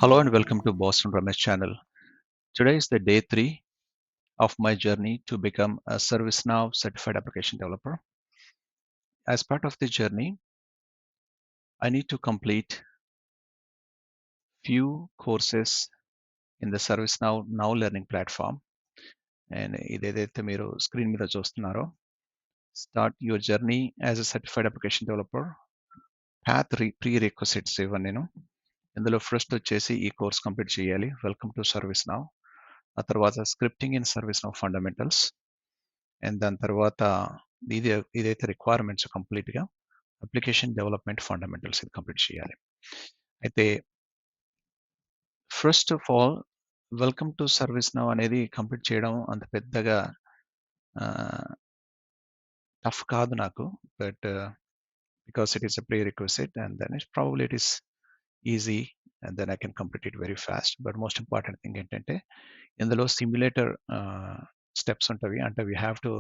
Hello and welcome to Boston Ramesh channel. Today is the day 3 of my journey to become a ServiceNow certified application developer. As part of the journey, I need to complete few courses in the ServiceNow Learning platform. And ఇదేదైతే మీరు screen మీద చూస్తున్నారో start your journey as a certified application developer path prerequisites ఇవ్వను నేను ఇందులో first వచ్చేసి ఈ course complete చేయాలి. Welcome to ServiceNow. ఆ తర్వాత scripting in ServiceNow fundamentals and దాని తర్వాత ఇదైతే రిక్వైర్మెంట్స్ కంప్లీట్గా అప్లికేషన్ డెవలప్మెంట్ ఫండమెంటల్స్ ఇది కంప్లీట్ చేయాలి. అయితే first of all welcome to ServiceNow అనేది కంప్లీట్ చేయడం అంత పెద్దగా టఫ్ కాదు నాకు, but because it is a prerequisite and then it probably it is easy and then I can complete it very fast. But most important thing ఏంటంటే ఇందులో simulator steps ఉంటవి. అంటే we have to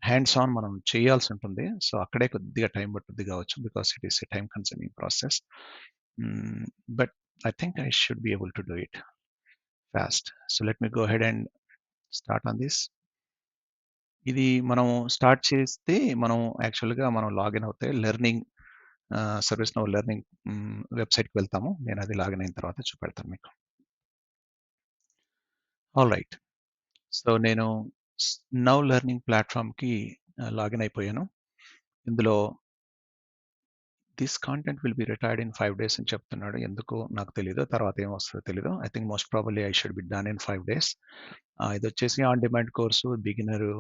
hands on మనం చేయాల్సి ఉంటుంది. So అక్కడే కొద్దిగా time పట్టుద్ది కావచ్చు because it is a time consuming process. But I think I should be able to do it fast. So let me go ahead and start on this. ఇది మనం start చేస్తే మనం యాక్చువల్గా మనం లాగిన్ అవుతే లెర్నింగ్ ServiceNow లెర్నింగ్ వెబ్సైట్కి వెళ్తాము. నేను అది లాగిన్ అయిన తర్వాత చూపెడతాను మీకు. ఆల్ రైట్, సో నేను నౌ లెర్నింగ్ ప్లాట్ఫామ్కి లాగిన్ అయిపోయాను. ఇందులో this content will be retired in 5 days అని చెప్తున్నాడు. ఎందుకో నాకు తెలీదు, తర్వాత ఏం వస్తుందో తెలీదు. I think most probably I should be done in 5 days. ఇది వచ్చేసి on demand course, beginner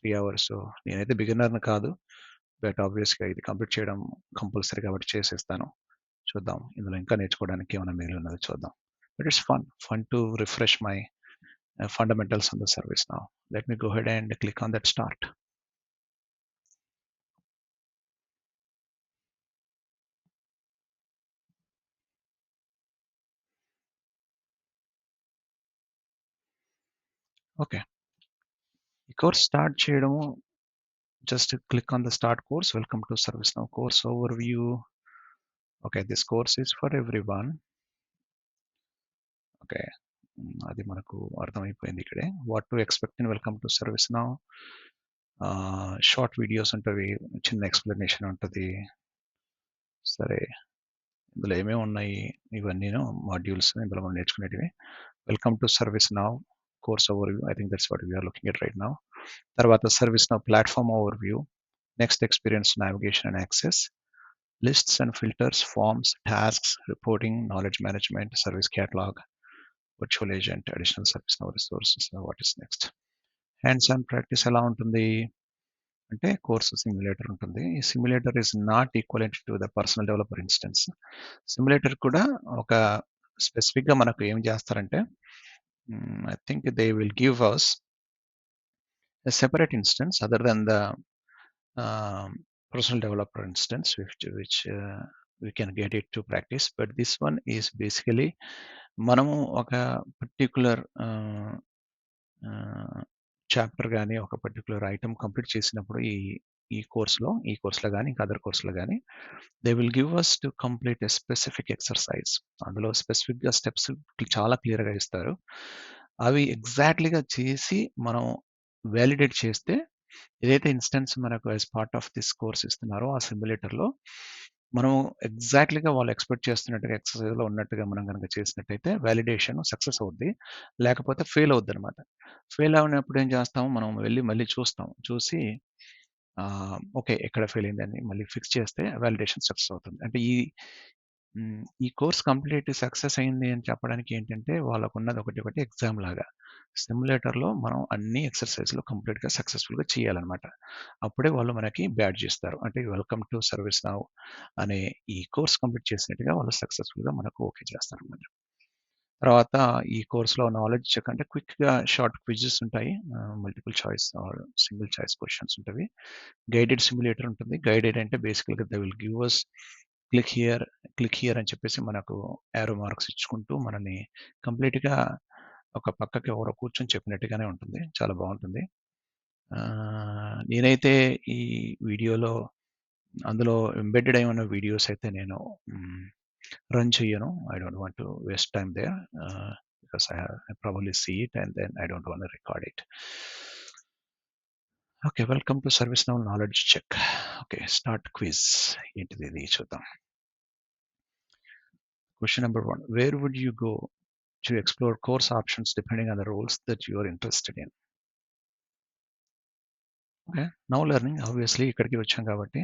3 hours. నేనైతే బిగినర్ని కాదు, బట్ ఆబ్వియస్గా ఇది కంప్లీట్ చేయడం కంపల్సరీ కాబట్టి చేసేస్తాను. చూద్దాం ఇందులో ఇంకా నేర్చుకోవడానికి ఏమైనా మిగిలి ఉన్నది చూద్దాం. But it's fun to refresh my fundamentals on the ServiceNow. Let me go ahead and click on that start. Okay, ఈ కోర్స్ స్టార్ట్ చేయడము just click on the start course. Welcome to ServiceNow course overview. Okay, this course is for everyone. Okay, అది మనకు అర్థమైపోయింది ఇక్కడే. What to expect in welcome to ServiceNow. Short videos ఉంటుంది, చిన్న explanation ఉంటుంది. సరే, ఇందులో ఏమేమి ఉన్నాయి ఇవన్నీ మాడ్యూల్స్ ఇందులో మనం నేర్చుకునేటివి. Welcome to ServiceNow course overview. I think that's what we are looking at right now. తర్వాత ServiceNow platform overview, next experience navigation and access, lists and filters, forms, tasks, reporting, knowledge management, service catalog, virtual agent, additional ServiceNow resources. What is next? Hands on practice ఎలా ఉంటుంది అంటే course simulator ఉంటుంది. ఈ simulator is not equivalent to the personal developer instance. Simulator కూడా ఒక స్పెసిఫిక్గా మనకు ఏం చేస్తారంటే I think they will give us a separate instance other than the personal developer instance, which we can get it to practice. But this one is basically మనము ఒక particular chapter కానీ ఒక పర్టికులర్ ఐటమ్ కంప్లీట్ చేసినప్పుడు ఈ కోర్సులో కానీ ఇంకా other కోర్సులో కానీ they will give us to complete a specific exercise. అందులో స్పెసిఫిక్గా స్టెప్స్ చాలా క్లియర్గా ఇస్తారు. అవి ఎగ్జాక్ట్లీగా చేసి మనం వ్యాలిడేట్ చేస్తే ఏదైతే ఇన్స్టెన్స్ మనకు as part of this course ఇస్తున్నారో ఆ సిమ్యులేటర్లో మనం ఎగ్జాక్ట్లీగా వాళ్ళు ఎక్స్పెక్ట్ చేస్తున్నట్టుగా ఎక్సర్సైజ్లో ఉన్నట్టుగా మనం కనుక చేసినట్టయితే వ్యాలిడేషన్ సక్సెస్ అవుద్ది, లేకపోతే ఫెయిల్ అవుద్ది అనమాట. ఫెయిల్ అయినప్పుడు ఏం చేస్తాము, మనం వెళ్ళి మళ్ళీ చూసి ఓకే ఎక్కడ ఫెయిల్ అయిందని మళ్ళీ ఫిక్స్ చేస్తే వ్యాలిడేషన్ సక్సెస్ అవుతుంది. అంటే ఈ కోర్స్ కంప్లీట్ సక్సెస్ అయింది అని చెప్పడానికి ఏంటంటే వాళ్ళకు ఉన్నది ఒకటి ఎగ్జామ్ లాగా. సిమ్యులేటర్లో మనం అన్ని ఎక్సర్సైజ్లు కంప్లీట్గా సక్సెస్ఫుల్గా చేయాలన్నమాట. అప్పుడే వాళ్ళు మనకి బ్యాడ్జ్ ఇస్తారు. అంటే వెల్కమ్ టు ServiceNow అనే ఈ కోర్స్ కంప్లీట్ చేసినట్టుగా వాళ్ళు సక్సెస్ఫుల్గా మనకు ఓకే చేస్తారన్నమాట. తర్వాత ఈ కోర్స్‌లో నాలెడ్జ్ చెక్ అంటే క్విక్‌గా షార్ట్ క్విజెస్ ఉంటాయి. Multiple choice or single choice questions ఉంటవి. గైడెడ్ సిమ్యులేటర్ ఉంటుంది. గైడెడ్ అంటే బేసికల్‌గా they will give us click here, click here అని చెప్పేసి మనకు యారో మార్క్స్ ఇచ్చుకుంటూ మనల్ని కంప్లీట్‌గా ఒక పక్కకి ఎవరో కూర్చొని చెప్పినట్టుగానే ఉంటుంది. చాలా బావుంటుంది. నేనైతే ఈ వీడియోలో అందులో ఎంబెడెడ్ అయి ఉన్న వీడియోస్ అయితే నేను రన్ చెయ్యను. I don't want to waste time there because I probably see it and then I don't want to record it. Okay. Welcome to ServiceNow knowledge check. Okay. Start quiz. ఏంటిది ఇది చూద్దాం. Question number 1. Where would you go to explore course options depending on the roles that you are interested in? Okay. Now learning obviously ఇక్కడికి వచ్చాం కాబట్టి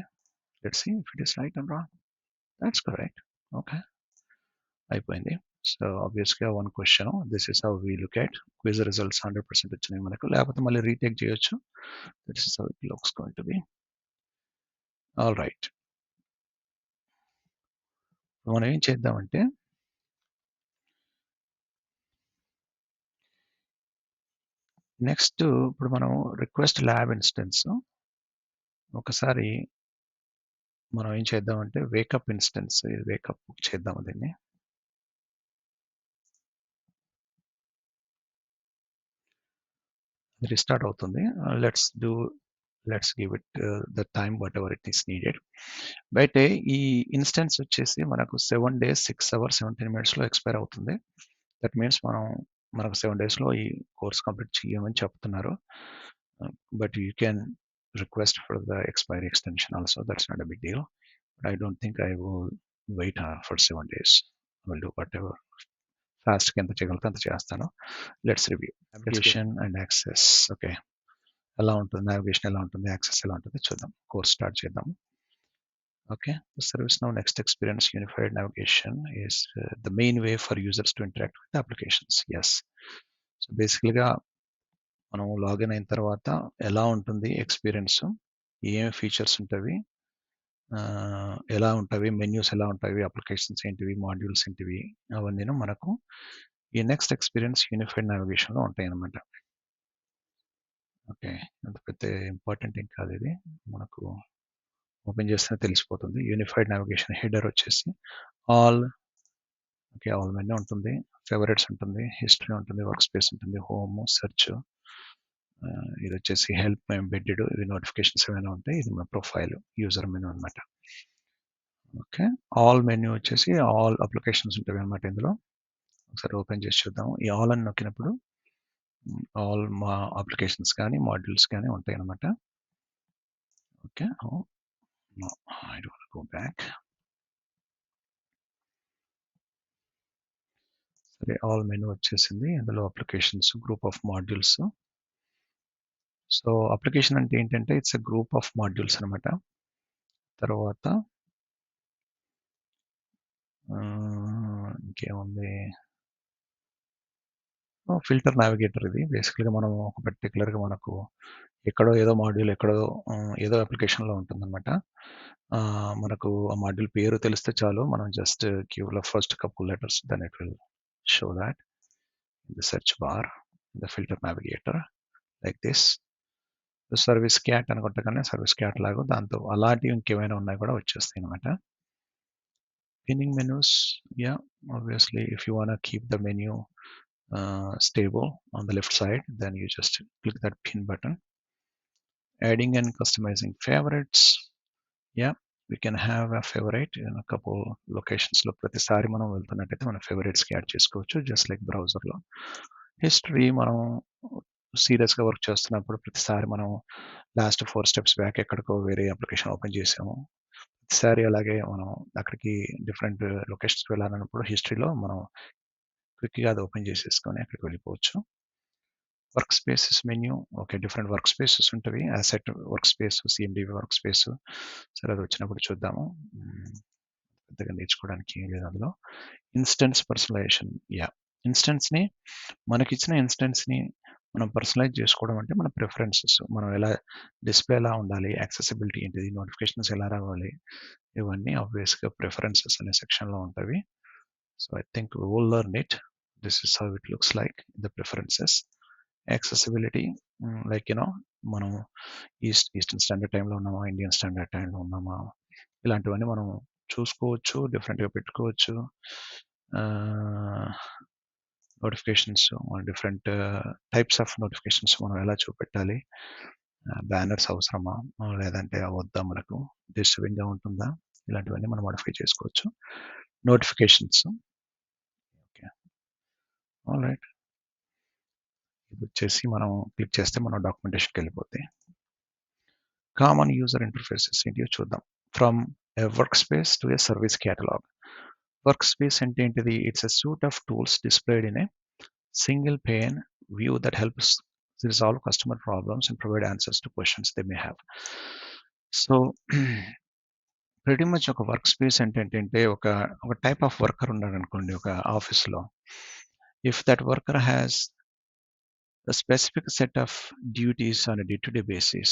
let's see if it is right or wrong. That's correct. Okay. అయిపోయింది. So ఆబ్వియస్‌గా one question. This is how we look at quiz results 100% వచ్చినాయి మనకు. లేకపోతే మళ్ళీ retake చేయొచ్చు. This is how it looks going to be. All right. మనం ఏం చేద్దామంటే నెక్స్ట్ ఇప్పుడు మనం రిక్వెస్ట్ ల్యాబ్ ఇన్స్టెన్స్ ఒకసారి మనం ఏం చేద్దామంటే వేకప్ ఇన్స్టెన్స్ వేకప్ చేద్దాం దీన్ని. రిస్టార్ట్ అవుతుంది. Let's give it the time what ever it is needed. అయితే ఈ ఇన్స్టెన్స్ వచ్చేసి మనకు 7 days 6 hours 17 minutesలో ఎక్స్పైర్ అవుతుంది. దట్ మీన్స్ మనకు 7 daysలో ఈ కోర్స్ కంప్లీట్ చేయమని చెప్తున్నారు. But you can request for the expiry extension also. That's not a big deal. I don't think I will wait for 7 days. I will do whatever ఫాస్ట్‌గా ఎంత చేయగలుగుతా అంత చేస్తాను. Let's review. Navigation and access. Okay. ఎలా ఉంటుంది? Navigation ఎలా ఉంటుంది? Access ఎలా ఉంటుంది? చూద్దాం. కోర్స్ స్టార్ట్ చేద్దాం. Okay. ServiceNow next experience unified navigation is the main way for users to interact with applications. Yes. So బేసికల్‌గా మనం లాగిన్ అయిన తర్వాత ఎలా ఉంటుంది ఎక్స్‌పీరియన్స్? ఏమేమి ఫీచర్స్ ఉంటవి? ఎలా ఉంటవి? మెన్యూస్ ఎలా ఉంటాయి? అప్లికేషన్స్ ఏంటివి? మాడ్యూల్స్ ఏంటివి? అవన్నీను మనకు ఈ నెక్స్ట్ ఎక్స్‌పీరియన్స్ యూనిఫైడ్ నావిగేషన్‌లో ఉంటాయన్నమాట. ఓకే. అంత పెద్ద ఇంపార్టెంట్ ఏం కాదు ఇది. మనకు ఓపెన్ చేస్తేనే తెలిసిపోతుంది. యూనిఫైడ్ నావిగేషన్ హెడర్ వచ్చేసి ఆల్ ఓకే. ఆల్ మెనూ ఉంటుంది. ఫేవరెట్స్ ఉంటుంది. హిస్టరీ ఉంటుంది. వర్క్ స్పేస్ ఉంటుంది. హోమ్, సెర్చ్, ఇది వచ్చేసి హెల్ప్ ఎంబెడెడ్, ఇవి నోటిఫికేషన్స్ ఏమైనా ఉంటాయి. ఇది మన ప్రొఫైల్ యూజర్ మెనూ అన్నమాట. ఓకే. ఆల్ మెన్యూ వచ్చేసి ఆల్ అప్లికేషన్స్ ఉంటాయి అన్నమాట ఇందులో. ఒకసారి ఓపెన్ చేసి చూద్దాం. ఈ ఆల్ అని నొక్కినప్పుడు ఆల్ మా అప్లికేషన్స్ కానీ మాడ్యూల్స్ కానీ ఉంటాయి అన్నమాట. Okay. No I don't go back. సరే ఆల్ మెనూ వచ్చేసింది. ఇందులో applications, group of modules. So application అంటే ఏంటంటే it's a group of modules అనమాట. తర్వాత ఇంకేముంది? ఫిల్టర్ నావిగేటర్ ఇది. బేసికల్‌గా మనం ఒక పర్టిక్యులర్‌గా మనకు ఎక్కడో ఏదో మాడ్యూల్ ఎక్కడో ఏదో అప్లికేషన్‌లో ఉంటుందన్నమాట. మనకు ఆ మాడ్యూల్ పేరు తెలిస్తే చాలు. మనం just give the first couple letters then it will show that in the search bar, the filter navigator like this. Service cat అనుకుంటే కానీ సర్వీస్ క్యాట్ లాగా దాంతో అలాంటివి ఇంకేమైనా ఉన్నాయి కూడా వచ్చేస్తాయి అన్నమాట. Pinning menus, yeah, obviously if you wanna keep the menu stable on the left side, then you just click that pin button. Adding and customizing favorites, yeah, we can have a favorite in a couple locations లో ప్రతిసారి మనం వెళ్తున్నట్టయితే మన favorites కి add చేసుకోవచ్చు, just like బ్రౌజర్లో. History మనం సీరియస్గా work చేస్తున్నప్పుడు ప్రతిసారి మనం లాస్ట్ 4 steps బ్యాక్ ఎక్కడికో వేరే అప్లికేషన్ ఓపెన్ చేసాము. ప్రతిసారి అలాగే మనం అక్కడికి డిఫరెంట్ లొకేషన్స్కి వెళ్ళాలన్నప్పుడు హిస్టరీలో మనం క్విక్గా అది ఓపెన్ చేసేసుకొని అక్కడికి వెళ్ళిపోవచ్చు. Work spaces menu, okay, different work spaces ఉంటుంది. Asset work space, CMDB work space. సరే అది వచ్చినప్పుడు చూద్దాము. పెద్దగా నేర్చుకోవడానికి ఏం లేదు అందులో. ఇన్స్టెన్స్ పర్సనలైజేషన్, యా, ఇన్స్టెన్స్ని మనకిచ్చిన ఇన్స్టెన్స్ని మనం పర్సనలైజ్ చేసుకోవడం అంటే మన ప్రిఫరెన్సెస్, మనం ఎలా డిస్ప్లే ఎలా ఉండాలి, యాక్సెసిబిలిటీ ఏంటిది, నోటిఫికేషన్స్ ఎలా రావాలి, ఇవన్నీ ఆబ్వియస్గా ప్రిఫరెన్సెస్ అనే సెక్షన్లో ఉంటాయి. So I think we will learn it. This is how it looks like, the preferences. Accessibility, like మనం ఈస్టర్న్ స్టాండర్డ్ టైంలో ఉన్నామా, ఇండియన్ స్టాండర్డ్ టైంలో ఉన్నామా, ఇలాంటివన్నీ మనం చూసుకోవచ్చు, డిఫరెంట్గా పెట్టుకోవచ్చు. Notifications, different types of notifications మనం ఎలా చూపెట్టాలి, బ్యానర్స్ అవసరమా లేదంటే వద్దా, మనకు డిస్టర్బింగ్గా ఉంటుందా, ఇలాంటివన్నీ మనం మోడిఫై చేసుకోవచ్చు. Notifications, okay, all right. ఇది వచ్చేసి మనం క్లిక్ చేస్తే మనం డాక్యుమెంటేషన్కి వెళ్ళిపోతాయి. కామన్ యూజర్ ఇంటర్ఫేసెస్ ఏంటియో చూద్దాం. From A work space to A service catalogue. Work space అంటే ఏంటిది? It's a suit of tools displayed in a single pane view that helps resolve customer problems and provide answers to questions they may have. So pretty much ఒక work space అంటే ఏంటంటే ఒక type of worker ఉన్నాడు అనుకోండి ఒక ఆఫీస్లో. If that worker has a specific set of duties on a day-to-day basis,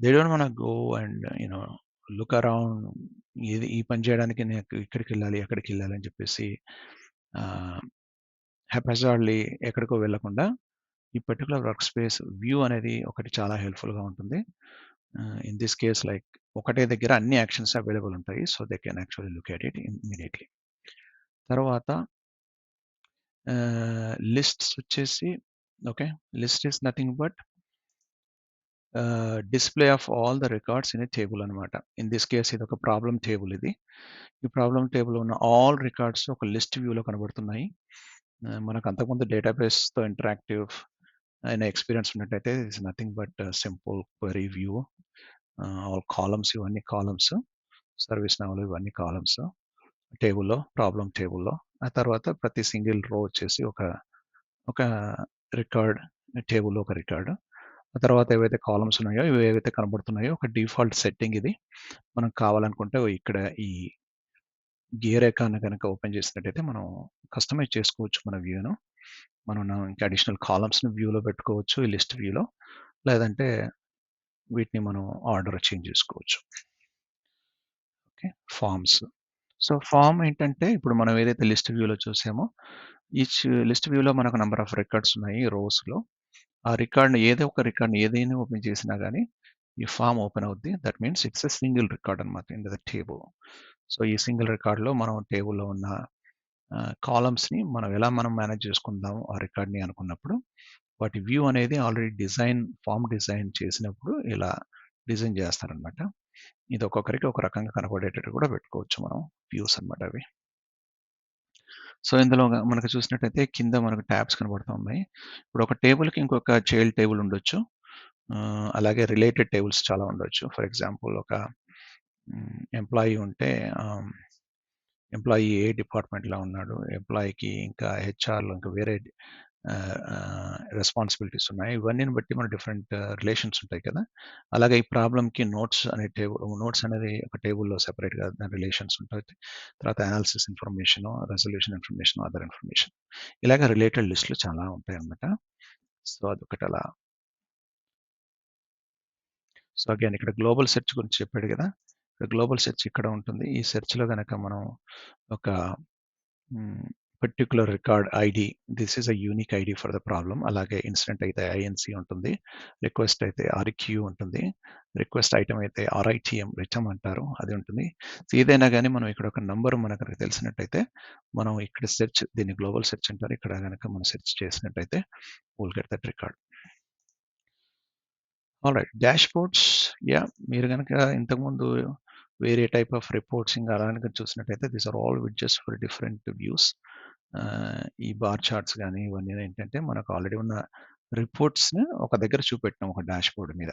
they don't want to go and look around. ఇది ఈ పని చేయడానికి నేను ఇక్కడికి వెళ్ళాలి అక్కడికి వెళ్ళాలి అని చెప్పేసి హ్యాపజార్డ్లీ ఎక్కడికో వెళ్ళకుండా ఈ పర్టికులర్ వర్క్ స్పేస్ వ్యూ అనేది ఒకటి చాలా హెల్ప్ఫుల్గా ఉంటుంది. ఇన్ దిస్ కేస్ లైక్ ఒకటే దగ్గర అన్ని యాక్షన్స్ అవైలబుల్ ఉంటాయి, so they can actually look at it immediately. తర్వాత లిస్ట్స్ వచ్చేసి, okay, list is nothing but display of all the records in a table అనమాట. ఇన్ దిస్ కేస్ ఇది ఒక problem table. ఇది ఈ ప్రాబ్లం టేబుల్ ఉన్న all records ఒక list వ్యూలో కనబడుతున్నాయి. మనకు అంతకుముందు డేటాబేస్తో ఇంటరాక్టివ్ అయిన ఎక్స్పీరియన్స్ ఉన్నట్టయితే it's nothing but simple query view. All columns, ఇవన్నీ కాలమ్స్, సర్వీస్ నౌలో ఇవన్నీ కాలమ్స్ టేబుల్లో, ప్రాబ్లం టేబుల్లో. ఆ తర్వాత ప్రతి సింగిల్ రో వచ్చేసి ఒక రికార్డ్, టేబుల్లో ఒక రికార్డ్. ఆ తర్వాత ఏవైతే కాలమ్స్ ఉన్నాయో ఇవి ఏవైతే కనబడుతున్నాయో ఒక డిఫాల్ట్ సెట్టింగ్. ఇది మనం కావాలనుకుంటే ఇక్కడ ఈ గేర్ ఐకాన్ కనుక ఓపెన్ చేసినట్టయితే మనం కస్టమైజ్ చేసుకోవచ్చు మన వ్యూను. మనం ఇంకా అడిషనల్ కాలమ్స్ని వ్యూలో పెట్టుకోవచ్చు ఈ లిస్ట్ వ్యూలో, లేదంటే వీటిని మనం ఆర్డర్ చేంజ్ చేసుకోవచ్చు. Okay, forms. సో ఫామ్ ఏంటంటే ఇప్పుడు మనం ఏదైతే లిస్ట్ వ్యూలో చూసామో ఈచ్ లిస్ట్ వ్యూలో మనకు నెంబర్ ఆఫ్ రికార్డ్స్ ఉన్నాయి రోస్లో. ఆ రికార్డ్ని ఏదో ఒక రికార్డ్ని ఏదైనా ఓపెన్ చేసినా కానీ ఈ ఫామ్ ఓపెన్ అవుద్ది. That means it's a single record అనమాట ఇన్ ద టేబుల్. సో ఈ సింగిల్ రికార్డ్లో మనం టేబుల్లో ఉన్న కాలమ్స్ని మనం మేనేజ్ చేసుకుందాం ఆ రికార్డ్ని అనుకున్నప్పుడు వాటి వ్యూ అనేది ఆల్రెడీ ఫామ్ డిజైన్ చేసినప్పుడు ఇలా డిజైన్ చేస్తారనమాట. ఇది ఒక్కొక్కరికి ఒక రకంగా కనపడేటట్టు కూడా పెట్టుకోవచ్చు మనం వ్యూస్ అనమాట అవి. సో ఇందులో మనకు చూసినట్టయితే కింద మనకు ట్యాబ్స్ కనబడుతూ ఉన్నాయి. ఇప్పుడు ఒక టేబుల్కి ఇంకొక చైల్డ్ టేబుల్ ఉండొచ్చు, అలాగే రిలేటెడ్ టేబుల్స్ చాలా ఉండొచ్చు. ఫర్ ఎగ్జాంపుల్ ఒక ఎంప్లాయీ ఉంటే ఎంప్లాయీ ఏ డిపార్ట్మెంట్లో ఉన్నాడు, ఎంప్లాయీకి ఇంకా హెచ్ఆర్లో ఇంకా వేరే రెస్పాన్సిబిలిటీస్ ఉన్నాయి. ఇవన్నీ బట్టి మన డిఫరెంట్ రిలేషన్స్ ఉంటాయి కదా. అలాగే ఈ ప్రాబ్లమ్కి నోట్స్ అనేది ఒక టేబుల్లో సెపరేట్గా దాని రిలేషన్స్ ఉంటాయి. తర్వాత analysis information, resolution information, other information, ఇలాగ రిలేటెడ్ లిస్టులు చాలా ఉంటాయి అన్నమాట. సో అదొకటి అలా. సో అగైన్ ఇక్కడ గ్లోబల్ సెర్చ్ గురించి చెప్పాడు కదా. గ్లోబల్ సెర్చ్ ఇక్కడ ఉంటుంది. ఈ సెర్చ్లో కనుక మనం ఒక particular record ID, this is a unique ID for the problem. అలాగే ఇన్సిడెంట్ అయితే ఐఎన్సి ఉంటుంది, రిక్వెస్ట్ అయితే ఆర్క్యూ ఉంటుంది, రిక్వెస్ట్ ఐటమ్ అయితే ఆర్ఐటిఎం రిటమ్ అంటారు, అది ఉంటుంది. ఏదైనా కానీ మనం ఇక్కడ ఒక నంబర్ మనకు తెలిసినట్టయితే మనం ఇక్కడ దీన్ని గ్లోబల్ సెర్చ్ అంటారు. ఇక్కడ కనుక మనం సెర్చ్ చేసినట్టయితే will get that record. Alright, dashboards. మీరు కనుక ఇంతకుముందు వేరే టైప్ ఆఫ్ రిపోర్ట్సింగ్ అలాగే చూసినట్టయితే these are all widgets for different views. ఈ బార్ చార్ట్స్ కానీ ఇవన్నీ ఏంటంటే మనకు ఆల్రెడీ ఉన్న రిపోర్ట్స్ని ఒక దగ్గర చూపెట్టాం ఒక డాష్ బోర్డ్ మీద.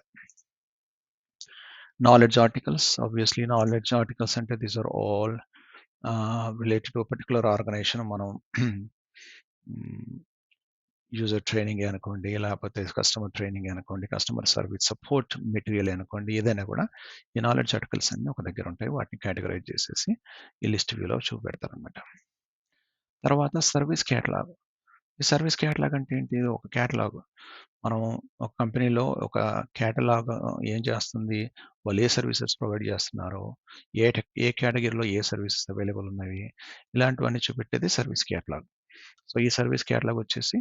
Knowledge articles, obviously knowledge articles అంటే these are all related to particular organisation. మనం యూజర్ ట్రైనింగ్ అనుకోండి, లేకపోతే కస్టమర్ ట్రైనింగ్ అనుకోండి, కస్టమర్ సర్వీస్ సపోర్ట్ మెటీరియల్ అనుకోండి, ఏదైనా కూడా ఈ నాలెడ్జ్ ఆర్టికల్స్ అన్నీ ఒక దగ్గర ఉంటాయి. వాటిని కేటగరైజ్ చేసేసి ఈ లిస్ట్ వ్యూలో చూపెడతారనమాట. తర్వాత సర్వీస్ క్యాటలాగ్. ఈ సర్వీస్ క్యాటలాగ్ అంటే ఏంటి? ఒక క్యాటలాగ్. మనం ఒక కంపెనీలో ఒక క్యాటలాగ్ ఏం చేస్తుంది, వాళ్ళు ఏ సర్వీసెస్ ప్రొవైడ్ చేస్తున్నారు, ఏ కేటగిరీలో ఏ సర్వీసెస్ అవైలబుల్ ఉన్నవి, ఇలాంటివన్నీ చూపెట్టేది సర్వీస్ క్యాటలాగ్. సో ఈ సర్వీస్ కేటలాగ్ వచ్చేసి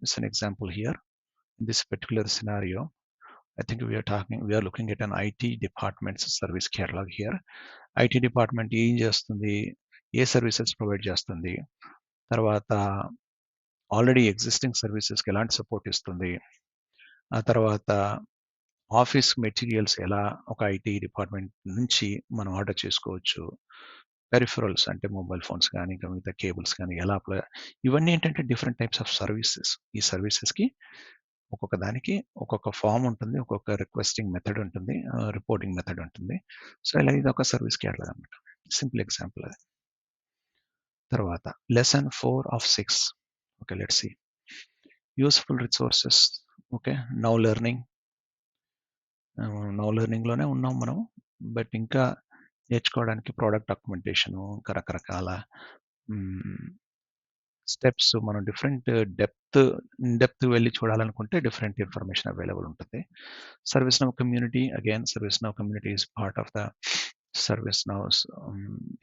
it's an example here. In this particular scenario, I think we are looking at an IT department's service catalog here. IT department ఏం చేస్తుంది, ఏ services provide చేస్తుంది, తర్వాత already existing సర్వీసెస్కి ఎలాంటి support ఇస్తుంది, ఆ తర్వాత ఆఫీస్ మెటీరియల్స్ ఎలా ఒక ఐటీ డిపార్ట్మెంట్ నుంచి మనం ఆర్డర్ చేసుకోవచ్చు, పెరిఫరల్స్ అంటే మొబైల్ ఫోన్స్ కానీ ఇంకా మిగతా కేబుల్స్ కానీ ఎలా అప్లై, ఇవన్నీ ఏంటంటే డిఫరెంట్ టైప్స్ ఆఫ్ సర్వీసెస్. ఈ సర్వీసెస్కి ఒక్కొక్క దానికి ఒక్కొక్క ఫామ్ ఉంటుంది, ఒక్కొక్క రిక్వెస్టింగ్ మెథడ్ ఉంటుంది, రిపోర్టింగ్ మెథడ్ ఉంటుంది. సో ఇలా ఇది ఒక సర్వీస్ కేటలాగ్ అనమాట. సింపుల్ ఎగ్జాంపుల్ అది. తర్వాత lesson 4 of 6. Okay, let's see. Useful resources. Okay, now learning. Now లెర్నింగ్లోనే ఉన్నాం మనం, బట్ ఇంకా నేర్చుకోవడానికి ప్రోడక్ట్ డాక్యుమెంటేషను, ఇంకా రకరకాల స్టెప్స్, మనం డిఫరెంట్ డెప్త్ వెళ్ళి చూడాలనుకుంటే డిఫరెంట్ ఇన్ఫర్మేషన్ అవైలబుల్ ఉంటుంది. ServiceNow community, again ServiceNow community is part of the ServiceNow's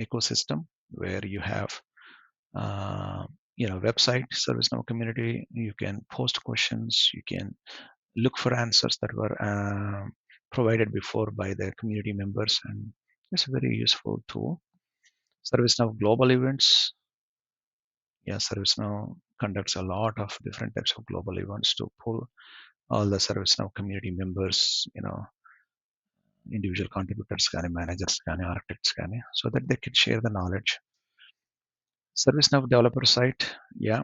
ecosystem, where you have website ServiceNow community. You can post questions, you can look for answers that were provided before by the community members, and it's a very useful tool. ServiceNow global events. Yeah, ServiceNow conducts a lot of different types of global events to pull all the ServiceNow community members, individual contributors కానీ, managers కానీ, architects కానీ, so that they can share the knowledge. ServiceNow developer site. Yeah,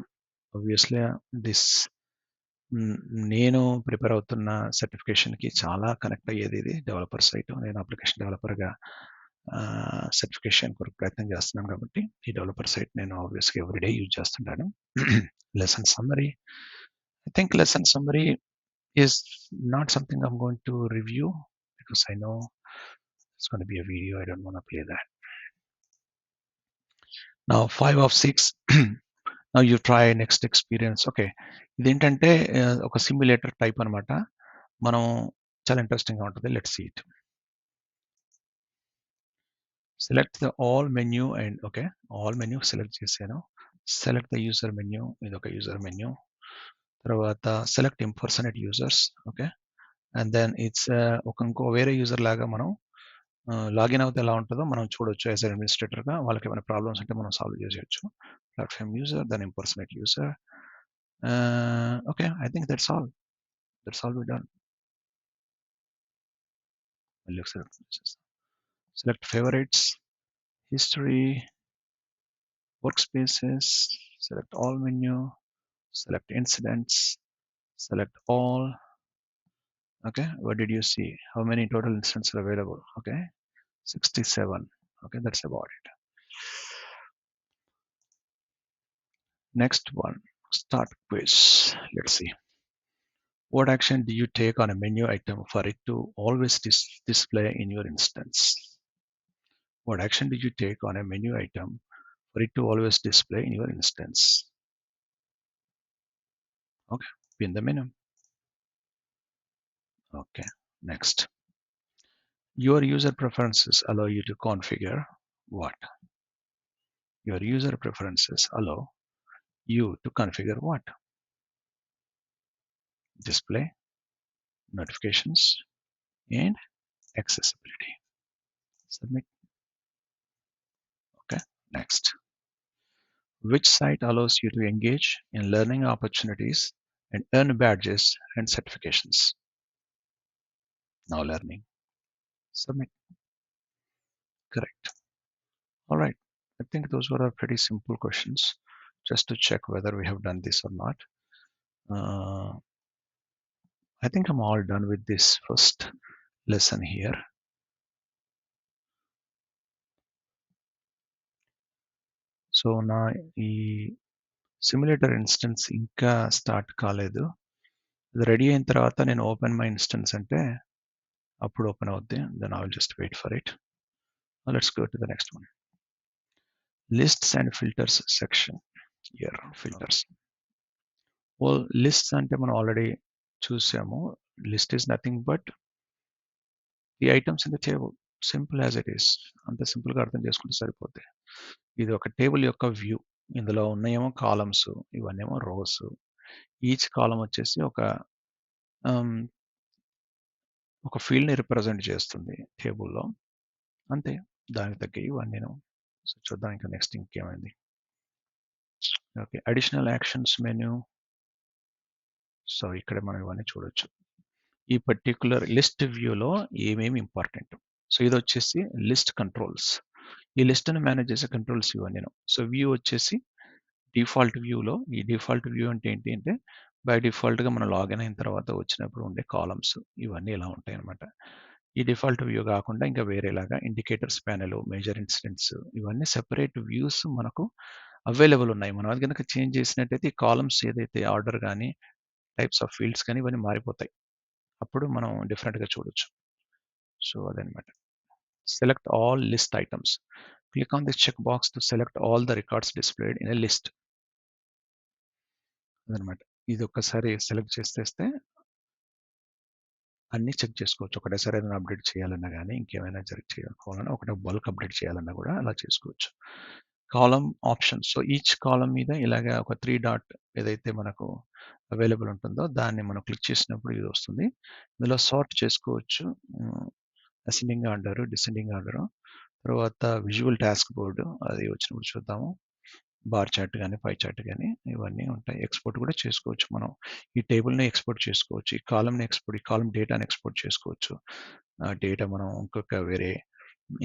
obviously this నేను prepare అవుతున్న సర్టిఫికేషన్కి చాలా connect అయ్యేది ఇది developer site. నేను application డెవలపర్గా certification కొరకు ప్రయత్నం చేస్తున్నాను కాబట్టి ఈ డెవలపర్ సైట్ నేను ఆబ్వియస్గా ఎవ్రీడే యూజ్ చేస్తుంటాను. Lesson summary. I think lesson summary is not something I'm going to review because I know it's going to be a video. I don't want to play that. Now 5 of 6. Now you try next experience. Okay, ఇదేంటంటే ఒక simulator type అనమాట. మనం చాలా ఇంట్రెస్టింగ్గా ఉంటుంది. Let's see it. Select the all menu and okay, all menu select చేశాను. Select the user menu, ఇది ఒక యూజర్ మెన్యూ. తర్వాత select impersonate users. Okay, and then it's ఇంకో వేరే యూజర్ లాగా మనం లాగిన్ అవుతే ఎలా ఉంటుందో మనం చూడొచ్చు. యాజ్ అడ్మినిస్ట్రేటర్గా వాళ్ళకి ఏమైనా ప్రాబ్లమ్స్ ఉంటే మనం సాల్వ్ చేసేయచ్చు. Platform user, then impersonate user. Okay, I think that's all we done. మళ్ళీ select favourites, history, workspaces, select all menu, select incidents, select all. Okay, what did you see? How many total incidents are available? Okay, 67. Okay, that's about it. Next one, start quiz. Let's see. What action do you take on a menu item for it to always display in your instance? What action do you take on a menu item for it to always display in your instance? Okay, pin the menu. Okay, next. Your user preferences allow you to configure what? Your user preferences allow you to configure what? Display, notifications, and accessibility. Submit. Okay, next. Which site allows you to engage in learning opportunities and earn badges and certifications? Now learning. Submit. Correct. All right. I think those were pretty simple questions just to check whether we have done this or not. I think I'm all done with this first lesson here. So నా ఈ simulator instance ఇంకా start కాలేదు. ఇది ready అయిన తర్వాత నేను open my instance అంటే అప్పుడు ఓపెన్ అవుద్ది. Then I will just wait for it. Let's go to the next one. Lists and filters section. Here filters. well lists అంటే మనం ఆల్రెడీ చూసాము. List is nothing but the items in the table. Simple as it is. అంత సింపుల్గా అర్థం చేసుకుంటే సరిపోద్ది. ఇది ఒక టేబుల్ యొక్క వ్యూ. ఇందులో ఉన్నయేమో కాలమ్స్, ఇవన్నేమో రోస్. ఈచ్ కాలమ్ వచ్చేసి ఆహ్, ఒక ఫీల్డ్‌ని రిప్రజెంట్ చేస్తుంది టేబుల్‌లో. అంతే. దానికి తగ్గయి ఇవన్నీను. సో, చూద్దాం ఇంకా నెక్స్ట్ ఇంకేమైంది. Okay. Additional actions menu. So, ఇక్కడ మనం ఇవన్నీ చూడొచ్చు. ఈ పర్టిక్యులర్ లిస్ట్ వ్యూలో ఏమేమి ఇంపార్టెంట్. సో, ఇదొచ్చేసి లిస్ట్ కంట్రోల్స్. ఈ లిస్ట్‌ని మేనేజ్ చేసే కంట్రోల్స్ ఇవన్నీను. సో, వ్యూ వచ్చేసి డిఫాల్ట్ వ్యూలో ఈ డిఫాల్ట్ వ్యూ అంటే ఏంటి అంటే బై డిఫాల్ట్‌గా మనం లాగిన్ అయిన తర్వాత వచ్చినప్పుడు ఉండే కాలమ్స్ ఇవన్నీ ఇలా ఉంటాయన్నమాట. ఈ డిఫాల్ట్ వ్యూ కాకుండా ఇంకా వేరేలాగా ఇండికేటర్స్ ప్యానెల్, మేజర్ ఇన్సిడెంట్స్ ఇవన్నీ సెపరేట్ వ్యూస్ మనకు అవైలబుల్ ఉన్నాయి. మనం అది గనుక చేంజ్ చేసినట్టయితే ఈ కాలమ్స్ ఏదైతే ఆర్డర్ గాని, టైప్స్ ఆఫ్ ఫీల్డ్స్ కానీ ఇవన్నీ మారిపోతాయి. అప్పుడు మనం డిఫరెంట్‌గా చూడొచ్చు. సో, అదనమాట. Select all list items. Click on this check box to select all the records displayed in a list. అదనమాట. ఇది ఒక్కసారి సెలెక్ట్ చేసేస్తే అన్నీ చెక్ చేసుకోవచ్చు. ఒకటేసారి ఏదైనా అప్డేట్ చేయాలన్నా గానీ, ఇంకేమైనా చేయాలనుకోవాలన్నా ఒకటే బల్క్ అప్డేట్ చేయాలన్నా గూడా అలా చేసుకోవచ్చు. Column options. So, each column మీద ఇలాగ ఒక 3 డాట్ ఏదైతే మనకు అవైలబుల్ ఉంటుందో దాన్ని మనం క్లిక్ చేసినప్పుడు ఇదొస్తుంది. ఇందులో సార్ట్ చేసుకోవచ్చు. హ్మ్. Ascending order, descending order. తర్వాత విజువల్ టాస్క్ బోర్డ్ అది వచ్చినప్పుడు చూద్దాము. బార్ చార్ట్ గాని, పై చార్ట్ గాని ఇవన్నీ ఉంటాయి. ఎక్స్‌పోర్ట్ కూడా చేసుకోవచ్చు మనం. ఈ టేబుల్‌ని ఎక్స్‌పోర్ట్ చేసుకోవచ్చు. ఈ కాలమ్ డేటాని ఎక్స్‌పోర్ట్ చేసుకోవచ్చు. ఆ డేటా మనం ఇంకొక వేరే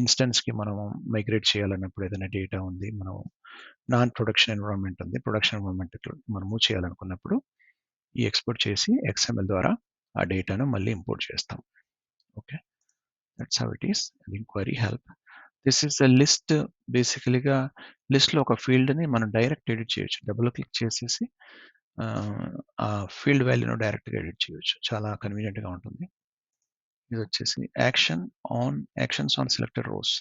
ఇన్‌స్టెన్స్‌కి మనం మైగ్రేట్ చేయాలన్నప్పుడు ఏదైనా డేటా ఉంది. మనం నాన్ ప్రొడక్షన్ ఎన్విరాన్మెంట్ ఉంది. ప్రొడక్షన్ ఎన్విరాన్మెంట్‌కి మనం మూవ్ చేయాలనుకున్నప్పుడు ఈ ఎక్స్‌పోర్ట్ చేసి ఎక్స్ఎంఎల్ ద్వారా ఆ డేటాను మళ్ళీ ఇంపోర్ట్ చేస్తాం. Okay. That's how it is. Query help. This is a list. బేసికల్‌గా లిస్ట్‌లో ఒక ఫీల్డ్‌ని మనం డైరెక్ట్ ఎడిట్ చేయొచ్చు. డబుల్ క్లిక్ చేసేసి ఆ ఫీల్డ్ వాల్యూను డైరెక్ట్‌గా ఎడిట్ చేయొచ్చు. చాలా కన్వీనియంట్‌గా ఉంటుంది. ఇదొచ్చేసి యాక్షన్స్ ఆన్ సెలెక్టెడ్ రోస్.